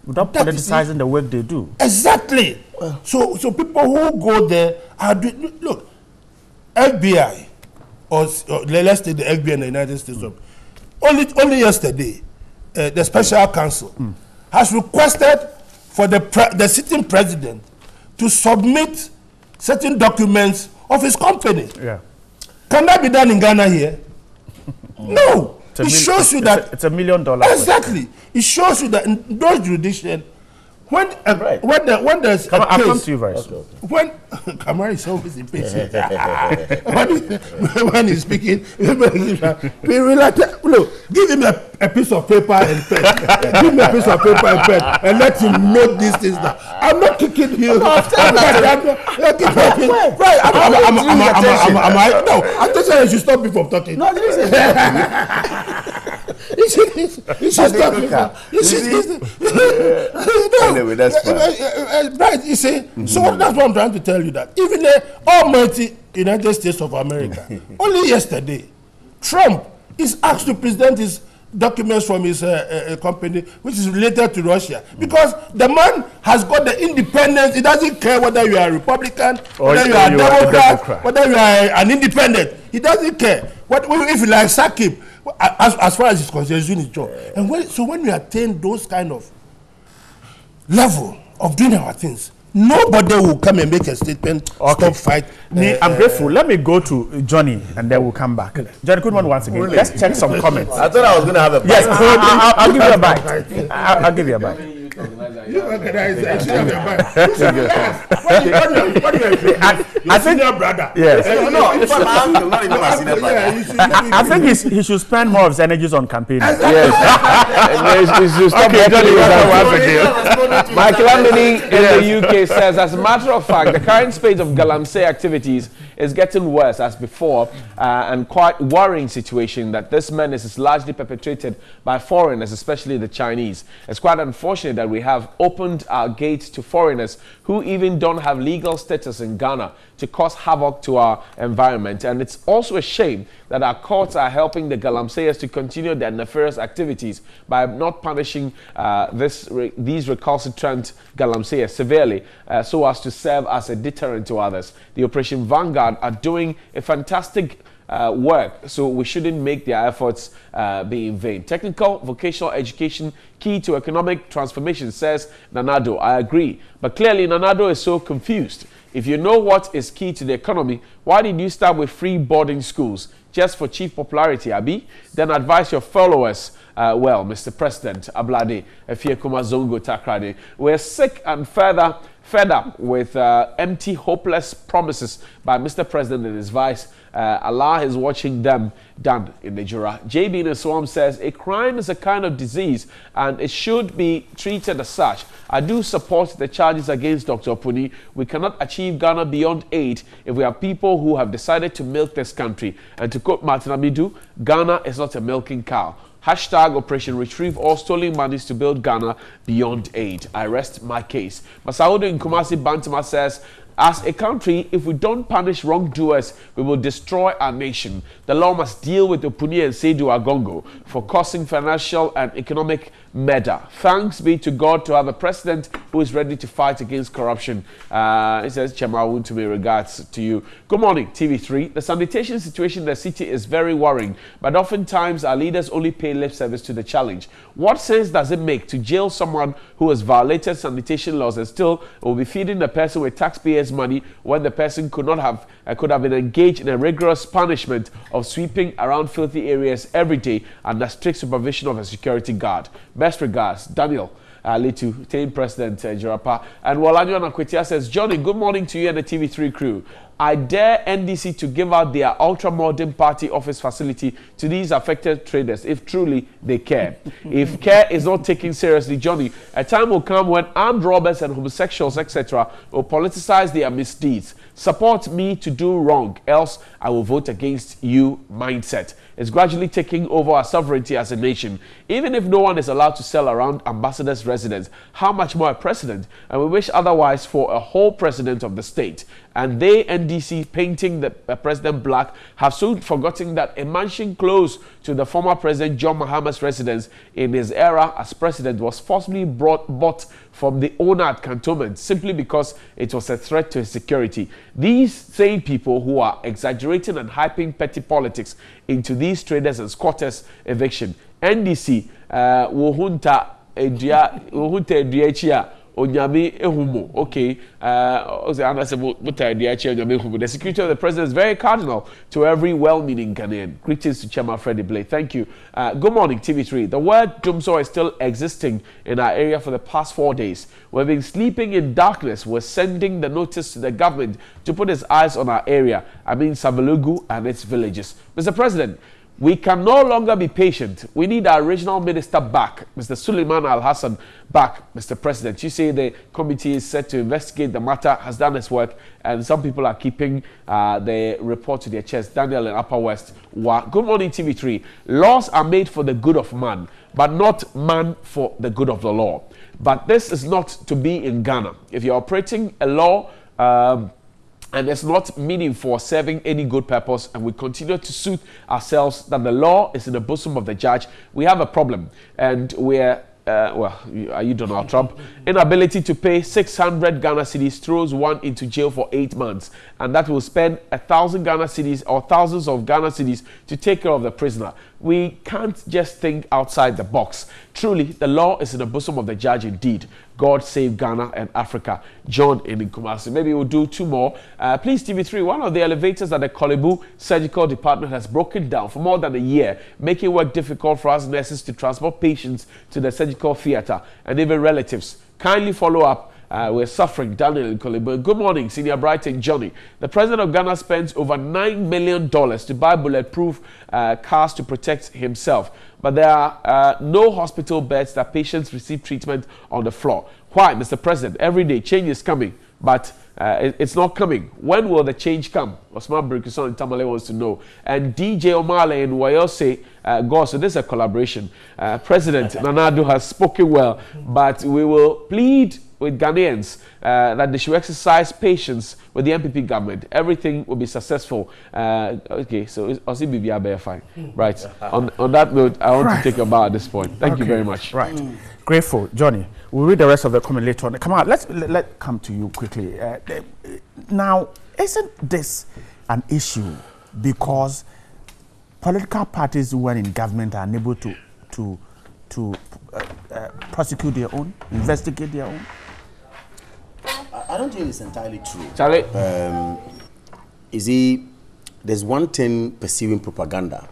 Without politicizing the work they do. Exactly. So people who go there are doing, look, FBI, or let's take the FBI in the United States. Only yesterday, the special counsel has requested for the sitting president to submit certain documents of his company. Yeah. Can that be done in Ghana here? No. It shows you that it's $1 million. Exactly. It shows you that in those jurisdictions, when there's I'll come to you very soon. When Kamara is always impatient, when he's speaking, we relax. Look, give him a piece of paper and pen. Give him a piece of paper and pen, and let him note these things down. I'm not kicking you. I'm just saying you should stop me from talking. No, you should stop me. Anyway, that's fine. Right, you see, so that's what I'm trying to tell you, that even the almighty United States of America, only yesterday, Trump is asked to present his documents from his company, which is related to Russia, because the man has got the independence. He doesn't care whether you are a Republican, whether you are a Democrat, whether you are an independent. He doesn't care. If you like, sack him. As far as he's concerned, he's doing his job. And when we attain those kind of level of doing our things, nobody will come and make a statement, stop fight. I'm grateful. Let me go to Johnny and then we'll come back. Johnny, good morning once again. Really? Let's check some comments. I thought I was going to have a bite. Yes, I'll give you a bite. I'll give you a bite. You organize it. I think your brother. Yes. I think he should spend more of his energies on campaigning. Yes. He should stop Michael Amini in the UK says, as a matter of fact, the current state of Galamsey activities is getting worse as before, and quite worrying situation that this menace is largely perpetrated by foreigners, especially the Chinese. It's quite unfortunate that we have opened our gates to foreigners who even don't have legal status in Ghana to cause havoc to our environment. And it's also a shame that our courts are helping the Galamseyers to continue their nefarious activities by not punishing these recalcitrant Galamseyers severely so as to serve as a deterrent to others. The Operation Vanguard are doing a fantastic work, so we shouldn't make their efforts be in vain. Technical vocational education key to economic transformation, says Nanado. I agree, but clearly Nanado is so confused. If you know what is key to the economy, why did you start with free boarding schools just for cheap popularity, Abi? Then advise your followers. Well, Mr. President, Ablade, Efiekuma Zongo Takrade, we're sick and fed up with empty, hopeless promises by Mr. President and his vice. Allah is watching them done in the Jura. JB in the Swamp says, a crime is a kind of disease and it should be treated as such. I do support the charges against Dr. Opuni. We cannot achieve Ghana beyond aid if we have people who have decided to milk this country. And to quote Martin Amidu, Ghana is not a milking cow. Hashtag Operation Retrieve all stolen monies to build Ghana beyond aid. I rest my case. Masaudu in Kumasi Bantama says, As a country, if we don't punish wrongdoers, we will destroy our nation. The law must deal with Opuni and Seydou Agongo for causing financial and economic murder. Thanks be to God to have a president who is ready to fight against corruption. It says, Chema, to me, regards to you. Good morning, TV3. The sanitation situation in the city is very worrying, but oftentimes our leaders only pay lip service to the challenge. What sense does it make to jail someone who has violated sanitation laws and still will be feeding the person with taxpayers' money when the person could have been engaged in a rigorous punishment of sweeping around filthy areas every day under strict supervision of a security guard? Best regards, Daniel Litu, team president Jirapa. And Walanyo Nakwetia says, Johnny, good morning to you and the TV3 crew. I dare NDC to give out their ultra-modern party office facility to these affected traders if truly they care. If care is not taken seriously, Johnny, a time will come when armed robbers and homosexuals, etc., will politicize their misdeeds. Support me to do wrong, else I will vote against you mindset. It's gradually taking over our sovereignty as a nation. Even if no one is allowed to sell around ambassadors' residence, how much more a president? And we wish otherwise for a whole president of the state. And they, NDC, painting the president black, have soon forgotten that a mansion close to the former president John Mahama's residence in his era as president was forcibly bought from the owner at cantonment simply because it was a threat to his security. These same people who are exaggerating and hyping petty politics into these traders and squatters eviction. NDC, wohunta edria Onyame ehumo. Okay. The security of the president is very cardinal to every well-meaning Ghanaian. Greetings to Chairman Freddie Blake. Thank you. Good morning, TV3. The word Dumso is still existing in our area for the past 4 days. We've been sleeping in darkness. We're sending the notice to the government to put its eyes on our area. I mean, Savalugu and its villages. Mr. President, we can no longer be patient. We need our regional minister back, Mr. Suleiman Al-Hassan back, Mr. President. You say the committee is set to investigate the matter, has done its work, and some people are keeping the report to their chest. Daniel in Upper West. Good morning, TV3. Laws are made for the good of man, but not man for the good of the law. But this is not to be in Ghana. If you're operating a law, and it's not meaning for serving any good purpose, and we continue to suit ourselves that the law is in the bosom of the judge, we have a problem. And we're, are you Donald Trump? Inability to pay 600 Ghana cedis throws one into jail for 8 months. And that will spend 1,000 Ghana cedis or thousands of Ghana cedis to take care of the prisoner. We can't just think outside the box. Truly, the law is in the bosom of the judge indeed. God save Ghana and Africa. John in Kumasi. Maybe we'll do 2 more. Please, TV3, one of the elevators at the Kolebu Surgical Department has broken down for more than a year, making work difficult for us nurses to transport patients to the surgical theater and even relatives. Kindly follow up. We're suffering. Daniel in Kolebu. Good morning, Senior Brighton Johnny. The president of Ghana spends over $9 million to buy bulletproof cars to protect himself. But there are no hospital beds that patients receive treatment on the floor. Why, Mr. President? Every day change is coming, but it's not coming. When will the change come? Osman Burkison in Tamale wants to know. And DJ Omale in Wayose, God, so this is a collaboration. President Nanado has spoken well, but we will plead with Ghanaians that they should exercise patience with the MPP government. Everything will be successful. Okay, so I'll see BBI fine. Right. On that note, I want to take a bow at this point. Thank you very much. Right. Grateful. Johnny, we'll read the rest of the comment later on. Come on, let's come to you quickly. Now, isn't this an issue because political parties who are in government are unable to prosecute their own, investigate their own? I don't think it's entirely true. Charlie? There's one thing pursuing propaganda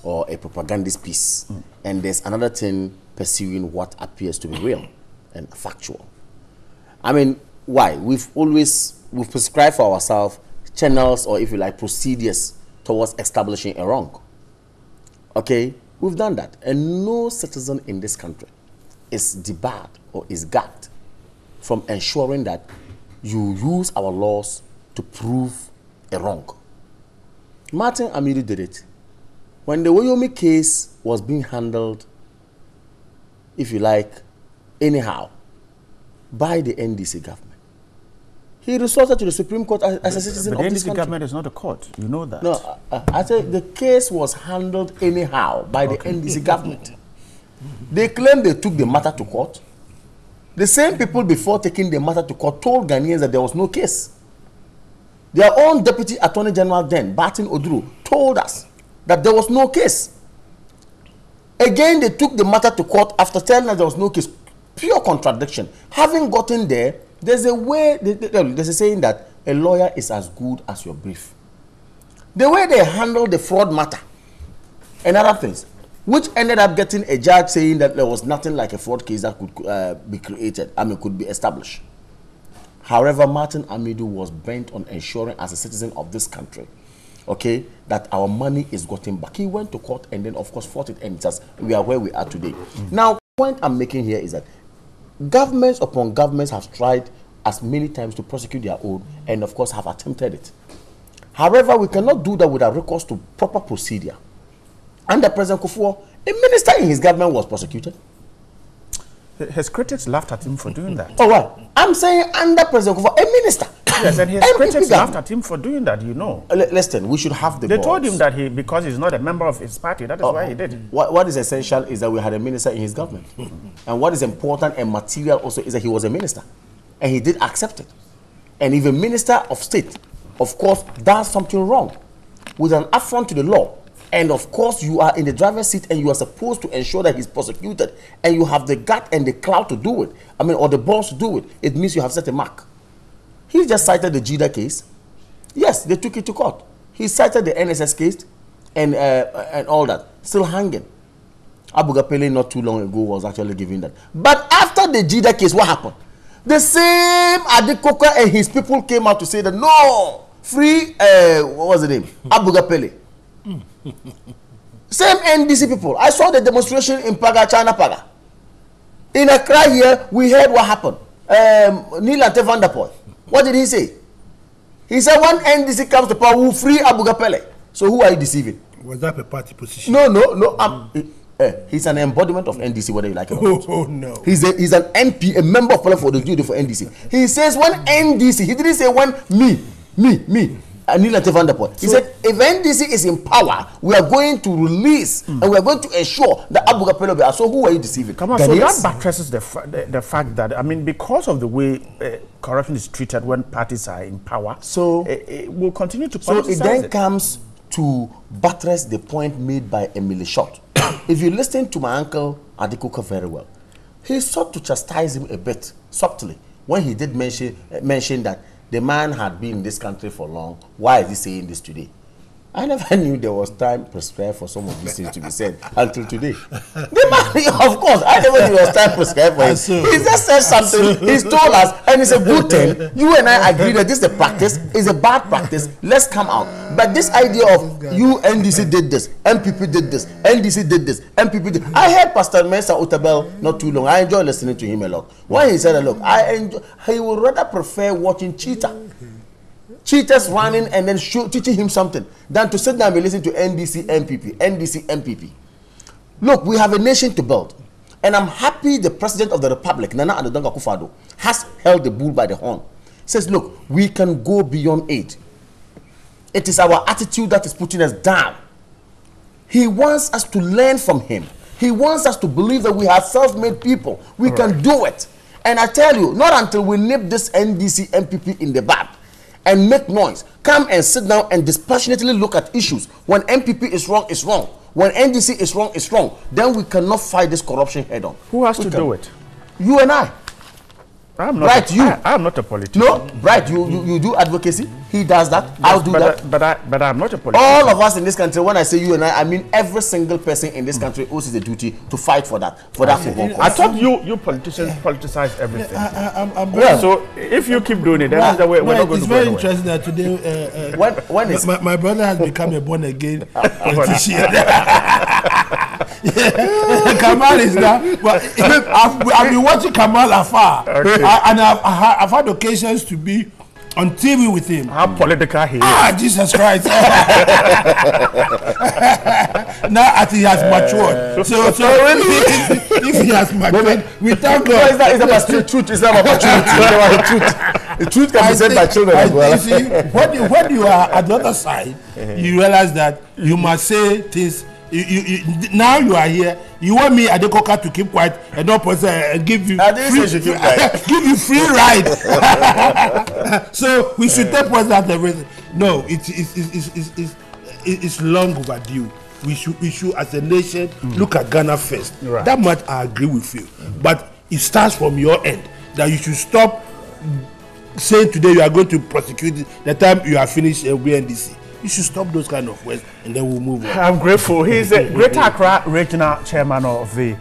or a propagandist piece, and there's another thing pursuing what appears to be real and factual. I mean, why? We've prescribed for ourselves channels, or if you like, procedures towards establishing a wrong. Okay? We've done that. And no citizen in this country is debarred or is gagged from ensuring that you use our laws to prove a wrong. Martin Amidu did it. When the Wayomi case was being handled, if you like, anyhow, by the NDC government, He resorted to the Supreme Court as a citizen of this country. The government is not a court. You know that. No, I said the case was handled anyhow by the NDC government. They claimed they took the matter to court. The same people before taking the matter to court told Ghanaians that there was no case. Their own Deputy Attorney General then, Barton Oduro, told us that there was no case. Again, they took the matter to court after telling us there was no case. Pure contradiction. Having gotten there, there's a way, there's a saying that a lawyer is as good as your brief. The way they handled the fraud matter and other things, which ended up getting a judge saying that there was nothing like a fraud case that could be created, could be established. However, Martin Amidu was bent on ensuring as a citizen of this country, okay, that our money is gotten back. He went to court and then, of course, fought it, and just we are where we are today. Now, the point I'm making here is that governments upon governments have tried as many times to prosecute their own and, of course, have attempted it. However, we cannot do that without recourse to proper procedure. Under President Kufuor, a minister in his government was prosecuted. His critics laughed at him for doing that. Oh, what? I'm saying under President Kufuor, a minister. Yes, and his critics laughed at him for doing that, you know. Listen, we should have the They told him that because he's not a member of his party, that is why he did it. What is essential is that we had a minister in his government. And what is important and material also is that he was a minister. And he did accept it. And if a minister of state, of course, does something wrong with an affront to the law, and of course you are in the driver's seat and you are supposed to ensure that he's prosecuted, and you have the gut and the clout to do it, or the balls to do it, it means you have set a mark. He just cited the Jida case. Yes, they took it to court. He cited the NSS case and all that, still hanging. Abu Gapele not too long ago was actually giving that. But after the Jida case, what happened? The same Adekoka and his people came out to say that no, free, what was the name? Abu Gapele. Same NDC people. I saw the demonstration in Paga, China Paga. In Accra here, we heard what happened. Neelante van der Poel. What did he say? He said when NDC comes to power, we'll free Abu Gapele. So who are you deceiving? Was that a party position? No. He's an embodiment of NDC, whether you like it or not. Oh no. He's an MP, a member of Parliament for the duty for NDC. He says when NDC, he didn't say when me. Neelante van der Poel. He said, if NDC is in power, we are going to release and we are going to ensure that Abu Gapele will be. So who are you deceiving? Come on, so that buttresses the fact that, because of the way corruption is treated when parties are in power, so it will continue to politicize. So it then comes to buttress the point made by Emily Short. If you listen to my uncle Adekoka very well, he sought to chastise him a bit subtly when he did mention that the man had been in this country for long. Why is he saying this today? I never knew there was time prescribed for some of these things to be said until today. The man, of course, I never knew there was time prescribed for him. He just said something, he's told us, and it's a good thing. You and I agree that this is a practice, it's a bad practice, let's come out. But this idea of you, NDC did this, MPP did this, NDC did this, MPP did. I heard Pastor Mensa Utabel not too long. I enjoy listening to him a lot. When he said, look, he would rather prefer watching cheaters running and then teaching him something than to sit down and listen to NDC MPP. Look, we have a nation to build. And I'm happy the President of the Republic, Nana Addo Akufo-Addo, has held the bull by the horn. Says, look, we can go beyond aid. It is our attitude that is putting us down. He wants us to learn from him. He wants us to believe that we are self-made people. We can do it. And I tell you, not until we nip this NDC MPP in the bud and make noise, come and sit down and dispassionately look at issues. When MPP is wrong, it's wrong. When NDC is wrong, it's wrong. Then we cannot fight this corruption head on. Who has to do it? You and I. I'm not I'm not a politician. No, right, you do advocacy. He does that. Yes, I'll do that. But I'm not a politician. All of us in this country, when I say you and I mean every single person in this country owes the duty to fight for that football cause. I thought you politicians politicize everything. Well, so if you keep doing it, then we're not going to go anywhere. It's very interesting that today my brother has become a born again politician. Kamal is now. Well, I've been watching Kamal afar, and I've had occasions to be on TV with him. How political he is. Jesus Christ. Now as he has matured. So if he has matured, we thank God. It's about truth. It's not about opportunity. The truth can be said by children as well. You see, when you are at the other side, you realize that you must say things. Now you are here. You want me, Adekoka, to keep quiet and not give you give you free ride. So we should take President everything. No, it's long overdue. We should as a nation look at Ghana first. Right. That much I agree with you. But it starts from your end that you should stop saying today you are going to prosecute the time you are finished BNDC. You should stop those kind of words and then we'll move on. I'm grateful. He's the Greater Accra Regional Chairman of the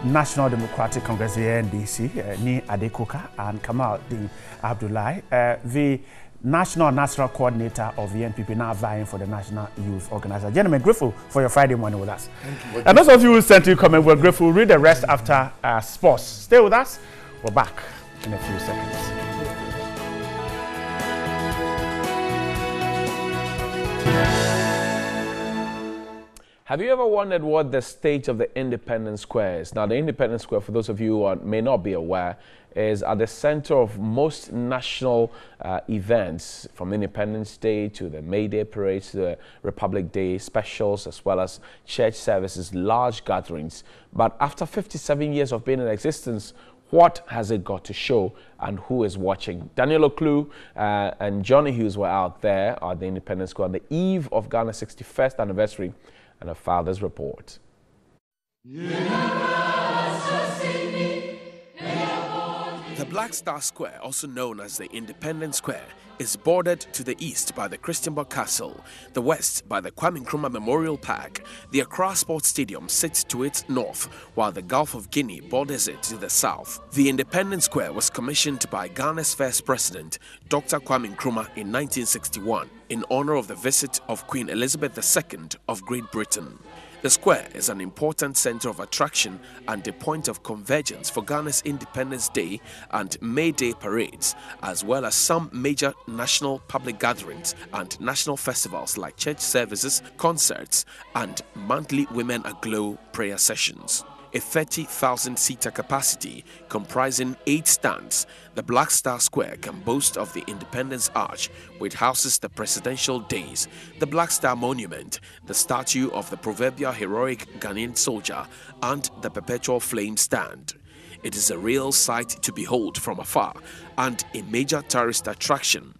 National Democratic Congress, the NDC, Ni Adekoka, and Kamal Din Abdullahi, the National Coordinator of the NPP, now vying for the National Youth Organizer. Gentlemen, grateful for your Friday morning with us. Thank you. And those of you who sent your comment, we're grateful. We'll read the rest after sports. Stay with us. We're back in a few seconds. Have you ever wondered what the state of the Independence Square is? Now, the Independence Square, for those of you who may not be aware, is at the center of most national events, from Independence Day to the May Day parades to the Republic Day specials, as well as church services, large gatherings. But after 57 years of being in existence, what has it got to show and who is watching? Daniel Oklu and Johnny Hughes were out there at the Independence Square on the eve of Ghana's 61st anniversary, and a father's report. The Black Star Square, also known as the Independence Square, is bordered to the east by the Christianborg Castle, the west by the Kwame Nkrumah Memorial Park. The Accra Sports Stadium sits to its north, while the Gulf of Guinea borders it to the south. The Independence Square was commissioned by Ghana's first president, Dr. Kwame Nkrumah, in 1961, in honor of the visit of Queen Elizabeth II of Great Britain. The square is an important center of attraction and a point of convergence for Ghana's Independence Day and May Day parades, as well as some major national public gatherings and national festivals like church services, concerts, and monthly Women Aglow prayer sessions. A 30,000-seater capacity comprising 8 stands, the Black Star Square can boast of the Independence Arch, which houses the presidential days, the Black Star Monument, the statue of the proverbial heroic Ghanaian soldier, and the Perpetual Flame Stand. It is a real sight to behold from afar and a major tourist attraction.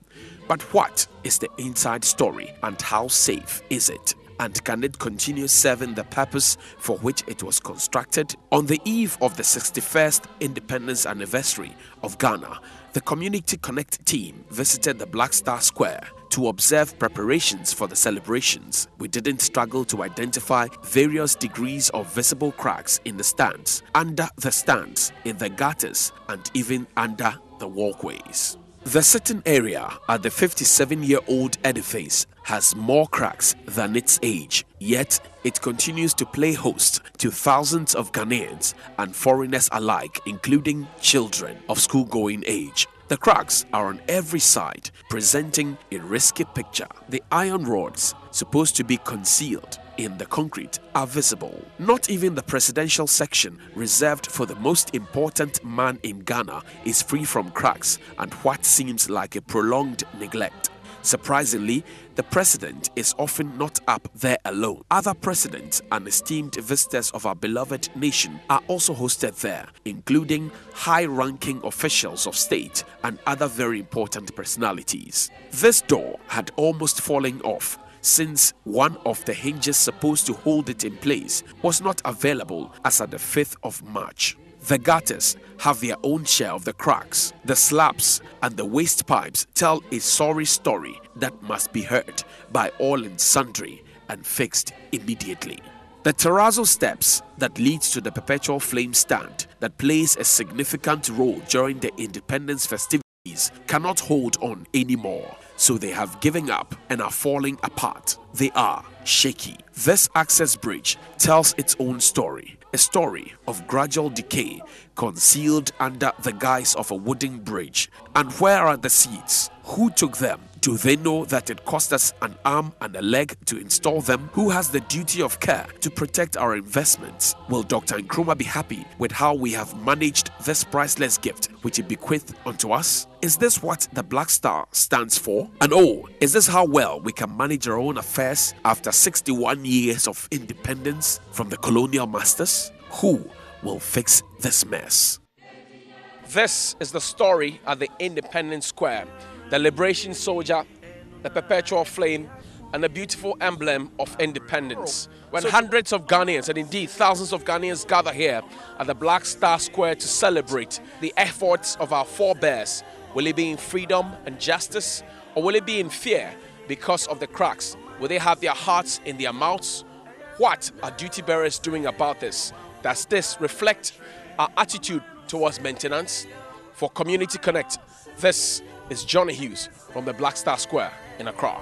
But what is the inside story and how safe is it? And can it continue serving the purpose for which it was constructed? On the eve of the 61st independence anniversary of Ghana, the Community Connect team visited the Black Star Square to observe preparations for the celebrations. We didn't struggle to identify various degrees of visible cracks in the stands, under the stands, in the gutters, and even under the walkways. The sitting area at the 57-year-old edifice has more cracks than its age, yet it continues to play host to thousands of Ghanaians and foreigners alike, including children of school-going age. The cracks are on every side, presenting a risky picture. The iron rods, supposed to be concealed in the concrete, are visible. Not even the presidential section, reserved for the most important man in Ghana, is free from cracks and what seems like a prolonged neglect. Surprisingly, the president is often not up there alone. Other presidents and esteemed visitors of our beloved nation are also hosted there, including high-ranking officials of state and other very important personalities. This door had almost fallen off, since one of the hinges supposed to hold it in place was not available as at the 5th of March. The gutters have their own share of the cracks. The slabs and the waste pipes tell a sorry story that must be heard by all and sundry and fixed immediately. The terrazzo steps that leads to the Perpetual Flame Stand that plays a significant role during the independence festivities cannot hold on anymore, so they have given up and are falling apart. They are shaky. This access bridge tells its own story, a story of gradual decay concealed under the guise of a wooden bridge. And where are the seats? Who took them? Do they know that it cost us an arm and a leg to install them? Who has the duty of care to protect our investments? Will Dr. Nkrumah be happy with how we have managed this priceless gift which he bequeathed unto us? Is this what the Black Star stands for? And oh, is this how well we can manage our own affairs after 61 years of independence from the colonial masters? Who will fix this mess? This is the story at the Independence Square. The liberation soldier, the perpetual flame, and the beautiful emblem of independence. When hundreds of Ghanaians, and indeed thousands of Ghanaians, gather here at the Black Star Square to celebrate the efforts of our forebears, will it be in freedom and justice, or will it be in fear because of the cracks? Will they have their hearts in their mouths? What are duty bearers doing about this? Does this reflect our attitude towards maintenance? For Community Connect, this is Johnny Hughes from the Black Star Square in Accra.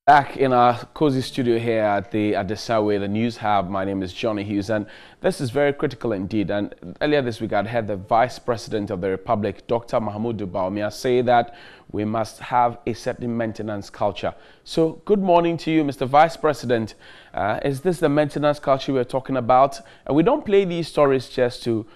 Back in our cozy studio here at the Subway, the News Hub, my name is Johnny Hughes, and this is very critical indeed. And earlier this week, I had the Vice President of the Republic, Dr. Mahamudu Bawumia, say that we must have a certain maintenance culture. So, good morning to you, Mr. Vice President. Is this the maintenance culture we're talking about? And we don't play these stories just to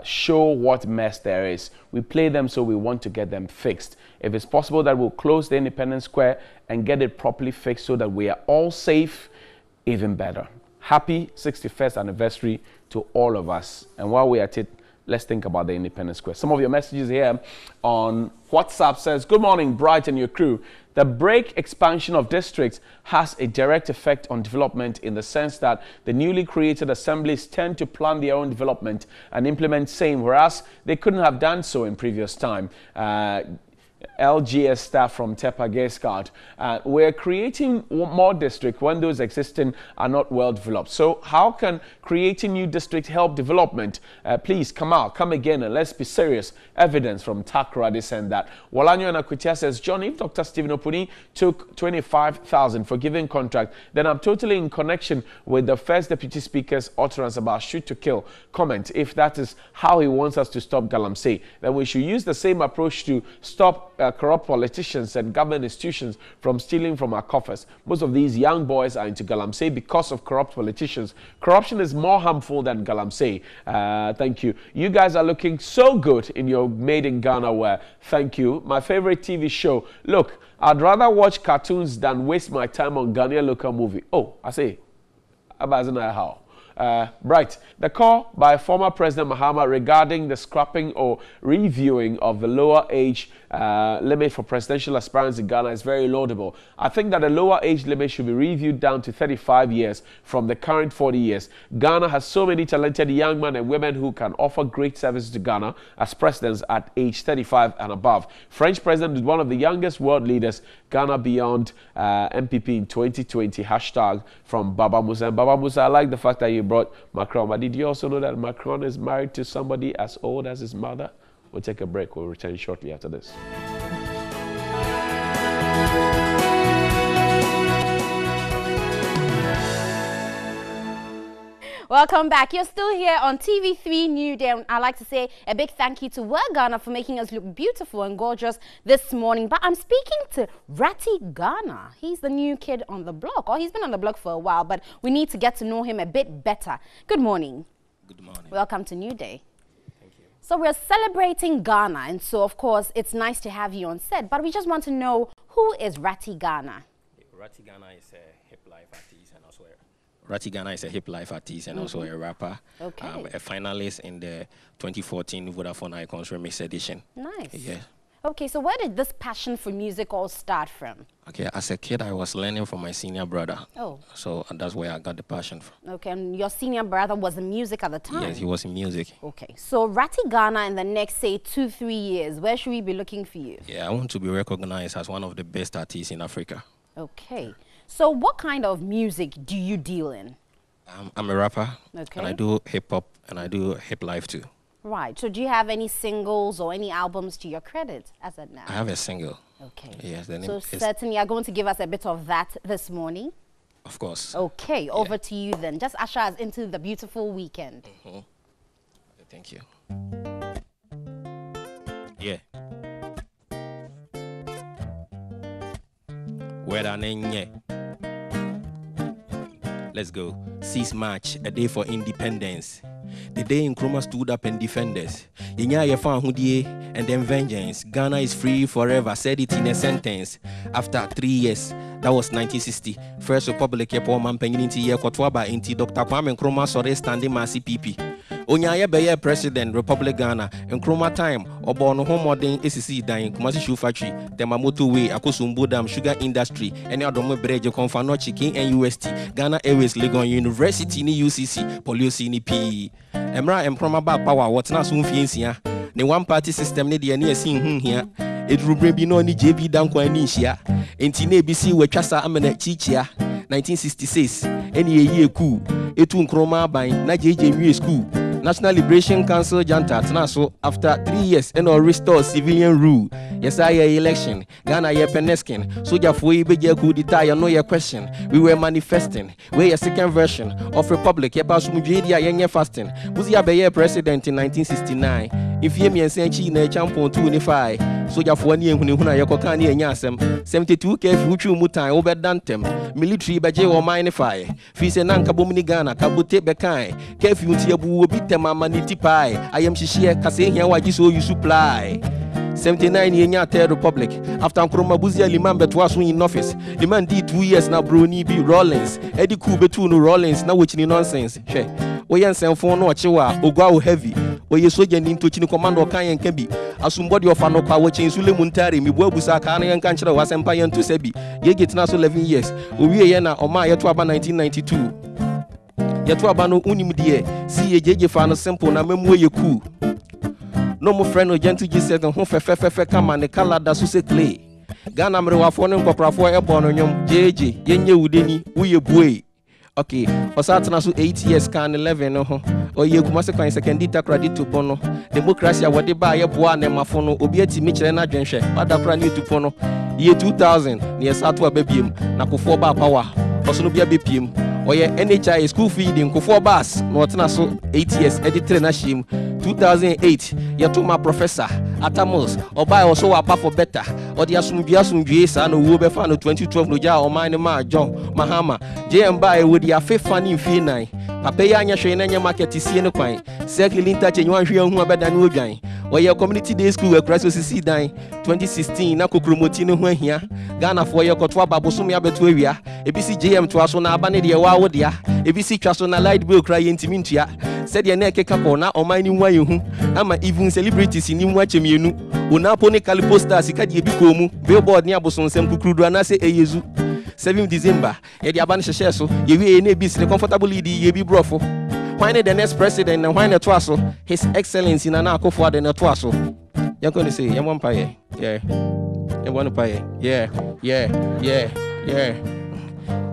show what mess there is. We play them so we want to get them fixed. If it's possible that we'll close the Independence Square and get it properly fixed so that we are all safe, even better. Happy 61st anniversary to all of us. And while we're at it, let's think about the Independence Square. Some of your messages here on WhatsApp says, good morning, Bright and your crew. The break expansion of districts has a direct effect on development in the sense that the newly created assemblies tend to plan their own development and implement same, whereas they couldn't have done so in previous time. LGS staff from Tepa Gescard. We're creating more districts when those existing are not well developed. So how can creating new districts help development? Please come out, come again, and let's be serious. Evidence from Takra, they send that. Walanyo Nakutia says, John, if Dr. Stephen Opuni took 25,000 for giving contract, then I'm totally in connection with the first Deputy Speaker's utterance about shoot to kill comment. If that is how he wants us to stop Galamsey, then we should use the same approach to stop corrupt politicians and government institutions from stealing from our coffers. Most of these young boys are into Galamsey because of corrupt politicians. Corruption is more harmful than Galamsey. Thank you. You guys are looking so good in your Made in Ghana wear. Thank you. My favorite TV show. Look, I'd rather watch cartoons than waste my time on Ghanaian local movie. Oh, I say, how? Right. The call by former President Mahama regarding the scrapping or reviewing of the lower age limit for presidential aspirants in Ghana is very laudable. I think that the lower age limit should be reviewed down to 35 years from the current 40 years. Ghana has so many talented young men and women who can offer great services to Ghana as presidents at age 35 and above. French president is one of the youngest world leaders. Ghana beyond MPP in 2020. Hashtag from Baba Musa. And Baba Musa, I like the fact that you brought Macron. But did you also know that Macron is married to somebody as old as his mother? We'll take a break. We'll return shortly after this. Welcome back. You're still here on TV3 New Day. And I'd like to say a big thank you to World Ghana for making us look beautiful and gorgeous this morning. But I'm speaking to Ratty Ghana. He's the new kid on the block. Or he's been on the block for a while, but we need to get to know him a bit better. Good morning. Good morning. Welcome to New Day. Thank you. So we're celebrating Ghana, and so of course it's nice to have you on set. But we just want to know, who is Ratty Ghana? Ratty Ghana is a hip life artist and also Ratty Ghana is a hip life artist and also a rapper. Okay. A finalist in the 2014 Vodafone Icons Remix Edition. Nice. Yeah. Okay, so where did this passion for music all start from? Okay, as a kid, I was learning from my senior brother. Oh. So that's where I got the passion from. Okay, and your senior brother was in music at the time? Yes, he was in music. Okay, so Ratty Ghana in the next, say, 2-3 years, where should we be looking for you? Yeah, I want to be recognized as one of the best artists in Africa. Okay. So what kind of music do you deal in? I'm a rapper, okay, and I do hip-hop, and I do hip life too. Right. So do you have any singles or any albums to your credit as of now? I have a single. Okay. Yes. The name so is certainly you're going to give us a bit of that this morning? Of course. Okay. Over to you then. Just usher us into the beautiful weekend. Thank you. Yeah. Where let's go. 6 March, a day for independence. The day Nkrumah stood up and defended us. And then vengeance. Ghana is free forever. Said it in a sentence. After 3 years, that was 1960. First Republic, Yepo Mampenginti Yekotwaba Inti Dr. Kwame Nkrumah Sore standing Masi PP. Onyaye beye president Republic Ghana Nkrumah time obono home modern ACC dying Kumasi Shoe Factory Temamoto Way Akosumbo Dam Sugar Industry any adomo breje konfano chicken NUST Ghana Airways Legon University ni UCC Poliosi ni P Emra Nkrumah ba power what na so mfiensia ne one party system ne de ne asin here edrubre bi no ni JB danko ani hia enti na ebisi wetwasa amena chichia 1966 eni ye ku etu Nkrumah ban na JJ Mue School National Liberation Council Janta Tanaso after 3 years and or restore civilian rule. Yes, I election. Ghana ye peneskin. Soja for ye beje coup d'etat, no your question. We were manifesting. We a second version of Republic. Ye pass mujedia yenye fasting. Buzia beye president in 1969. If ye me and senchi na champion 25. Soja for ni huna yakokani enyasem. 72 kef uchu mutai over dantem. Military beje or minify. Fise nanka bomini Ghana kabute bekai. Kef unti ebu Mama niti pie. I am shishia kase here why so you supply. 79 year third republic. After Nkrumah Buzia Liman betwasu in office. The man did 2 years now Bruni B. Rollins. Eddie Kubetu no Rollins now which ni nonsense. She. Oyan send phone no chiwa ogwa heavy. Oye soja ni into chini commando kan yen kebi. Asumbody of anokwa watching Sule Muntari mi bua busa kan yen kanchira wasempa yen to sebi. Ye get na so 11 years. Owie ye na oma ye to aba 1992. Yetu abano unim die see jeje fa no simple na memu ye cool no mo friend no gentle Jesus no ho fe kama ne kala da so se clay Ghana mrewafo ne nkoprafo e bo no nyom jeje yenye wudeni uye buei okay osatna so 8 years kan 11 no ho oye kumase kwan second data credit to pono democracy awode ba ye boa na mafo no obi atimi kire na dwenhwe badakra ne to pono ye 2000 ne esato ababiem na kofo ba power osono bia bepiem oye NHI school feeding kofo bus no tena so 8 years editor na shim 2008 yeto ma professor atamos obai also aba for better odi asumdue sa no wo be fa no 2012 no ja o man ma John Mahama JM bai wo dia fe fani mfi nan papa ya anya hwe na nya market sie ne kwan circle interchange wan hwe hu abeda ne odwan oye community day school we cross CC dan 2016 na kokromoti ne ho ahia Ghana for ye kotwa babosom ya beto awia ebisi JM to aso na aba ne de wa wo dia ebisi twa so na light bill cry ntimi ntua said ye na ekeka ko na o man ni nwa ye hu ama even celebrities ni nwa chemienu onapo ne calipo stars ka de bi ko mu billboard ni abosonsem kukrudu na se eyezu 7 December ye de aba ne hye so ye wie na ebisi ne comfortable lead ye bi brofo why the next president and why the twaso his excellency in na akofo the twaso you're going to say you want pay yeah you want to pay yeah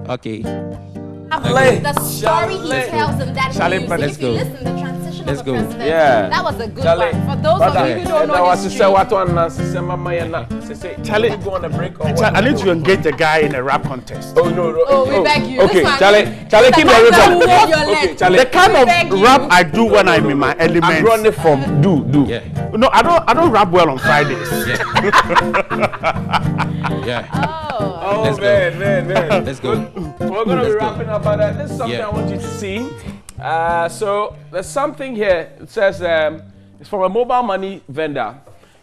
okay the story he tells them that if you listen the transition of the president that was a good one for those of you who don't know history Charlie, go on a break or I need to engage the guy in a rap contest. We beg you. Okay, Charlie, keep your okay, Charlie. The kind of rap I do when I'm in my element. I'm running from do. Yeah. No, I don't rap well on Fridays. Oh man. Let's go. We're gonna be wrapping up, but this is something I want you to see. So there's something here. It says it's from a mobile money vendor.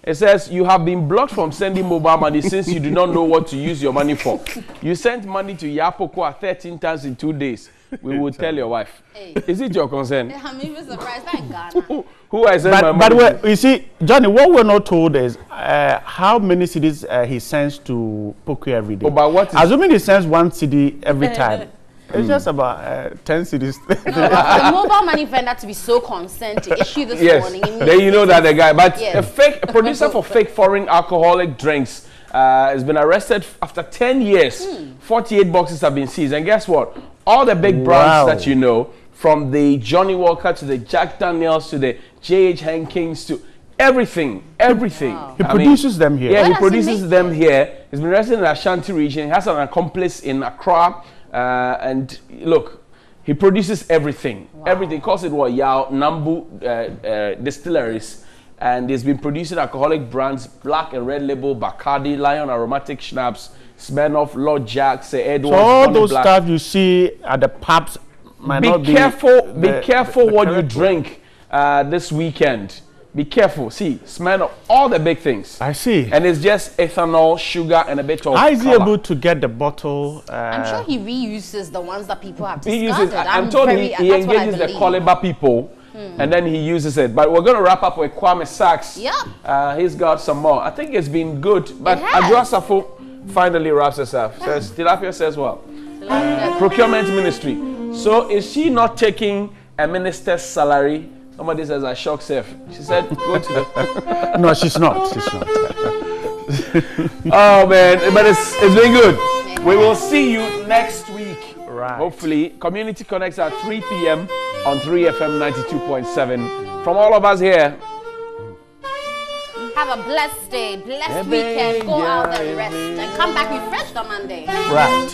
It says you have been blocked from sending mobile money since you do not know what to use your money for. You sent money to Yapokwa 13 times in 2 days. We will tell your wife. Hey. Is it your concern? I'm even surprised. Thank God. Who I sent my money? But you see, Johnny, what we're not told is how many CDs he sends to Poku every day. Oh, but what is assuming he sends 1 CD every time. It's just about 10 CDs. The mobile money vendor to be so concerned to issue this warning. Then you know that the guy. But a producer for fake foreign alcoholic drinks has been arrested after 10 years. 48 boxes have been seized. And guess what? All the big brands that you know, from the Johnny Walker to the Jack Daniels to the J.H. Hankins to everything. Wow. He produces them here. Yeah, he produces them here. He's been arrested in the Ashanti region. He has an accomplice in Accra. And look, he produces everything. Everything. Calls it what? Yao Nambu distilleries. And he's been producing alcoholic brands, black and red label, Bacardi, Lion aromatic schnapps, Smirnoff, Lord Jack, Edwards. So all those stuff you see at the pubs might not be. Be careful what you drink this weekend. Be careful. See, Smirnoff, all the big things. I see. And it's just ethanol, sugar, and a bit of How is he able to get the bottle? I'm sure he reuses the ones that people have discarded. He uses, I'm told he engages the Coliba people. And then he uses it. But we're going to wrap up with Kwame Sachs. Yep. He's got some more. I think it's been good. But Adjoa Safo finally wraps us up. Says, Tilapia says what? Procurement Ministry. So is she not taking a minister's salary? Somebody says, I shock Seth. She said, go to the... No, she's not. She's not. Oh, man. But it's been good. We will see you next week. Right. Hopefully. Community Connects at 3 p.m. on 3FM 92.7. From all of us here. Have a blessed day, blessed weekend. Go out and rest and come back refreshed on Monday. Right.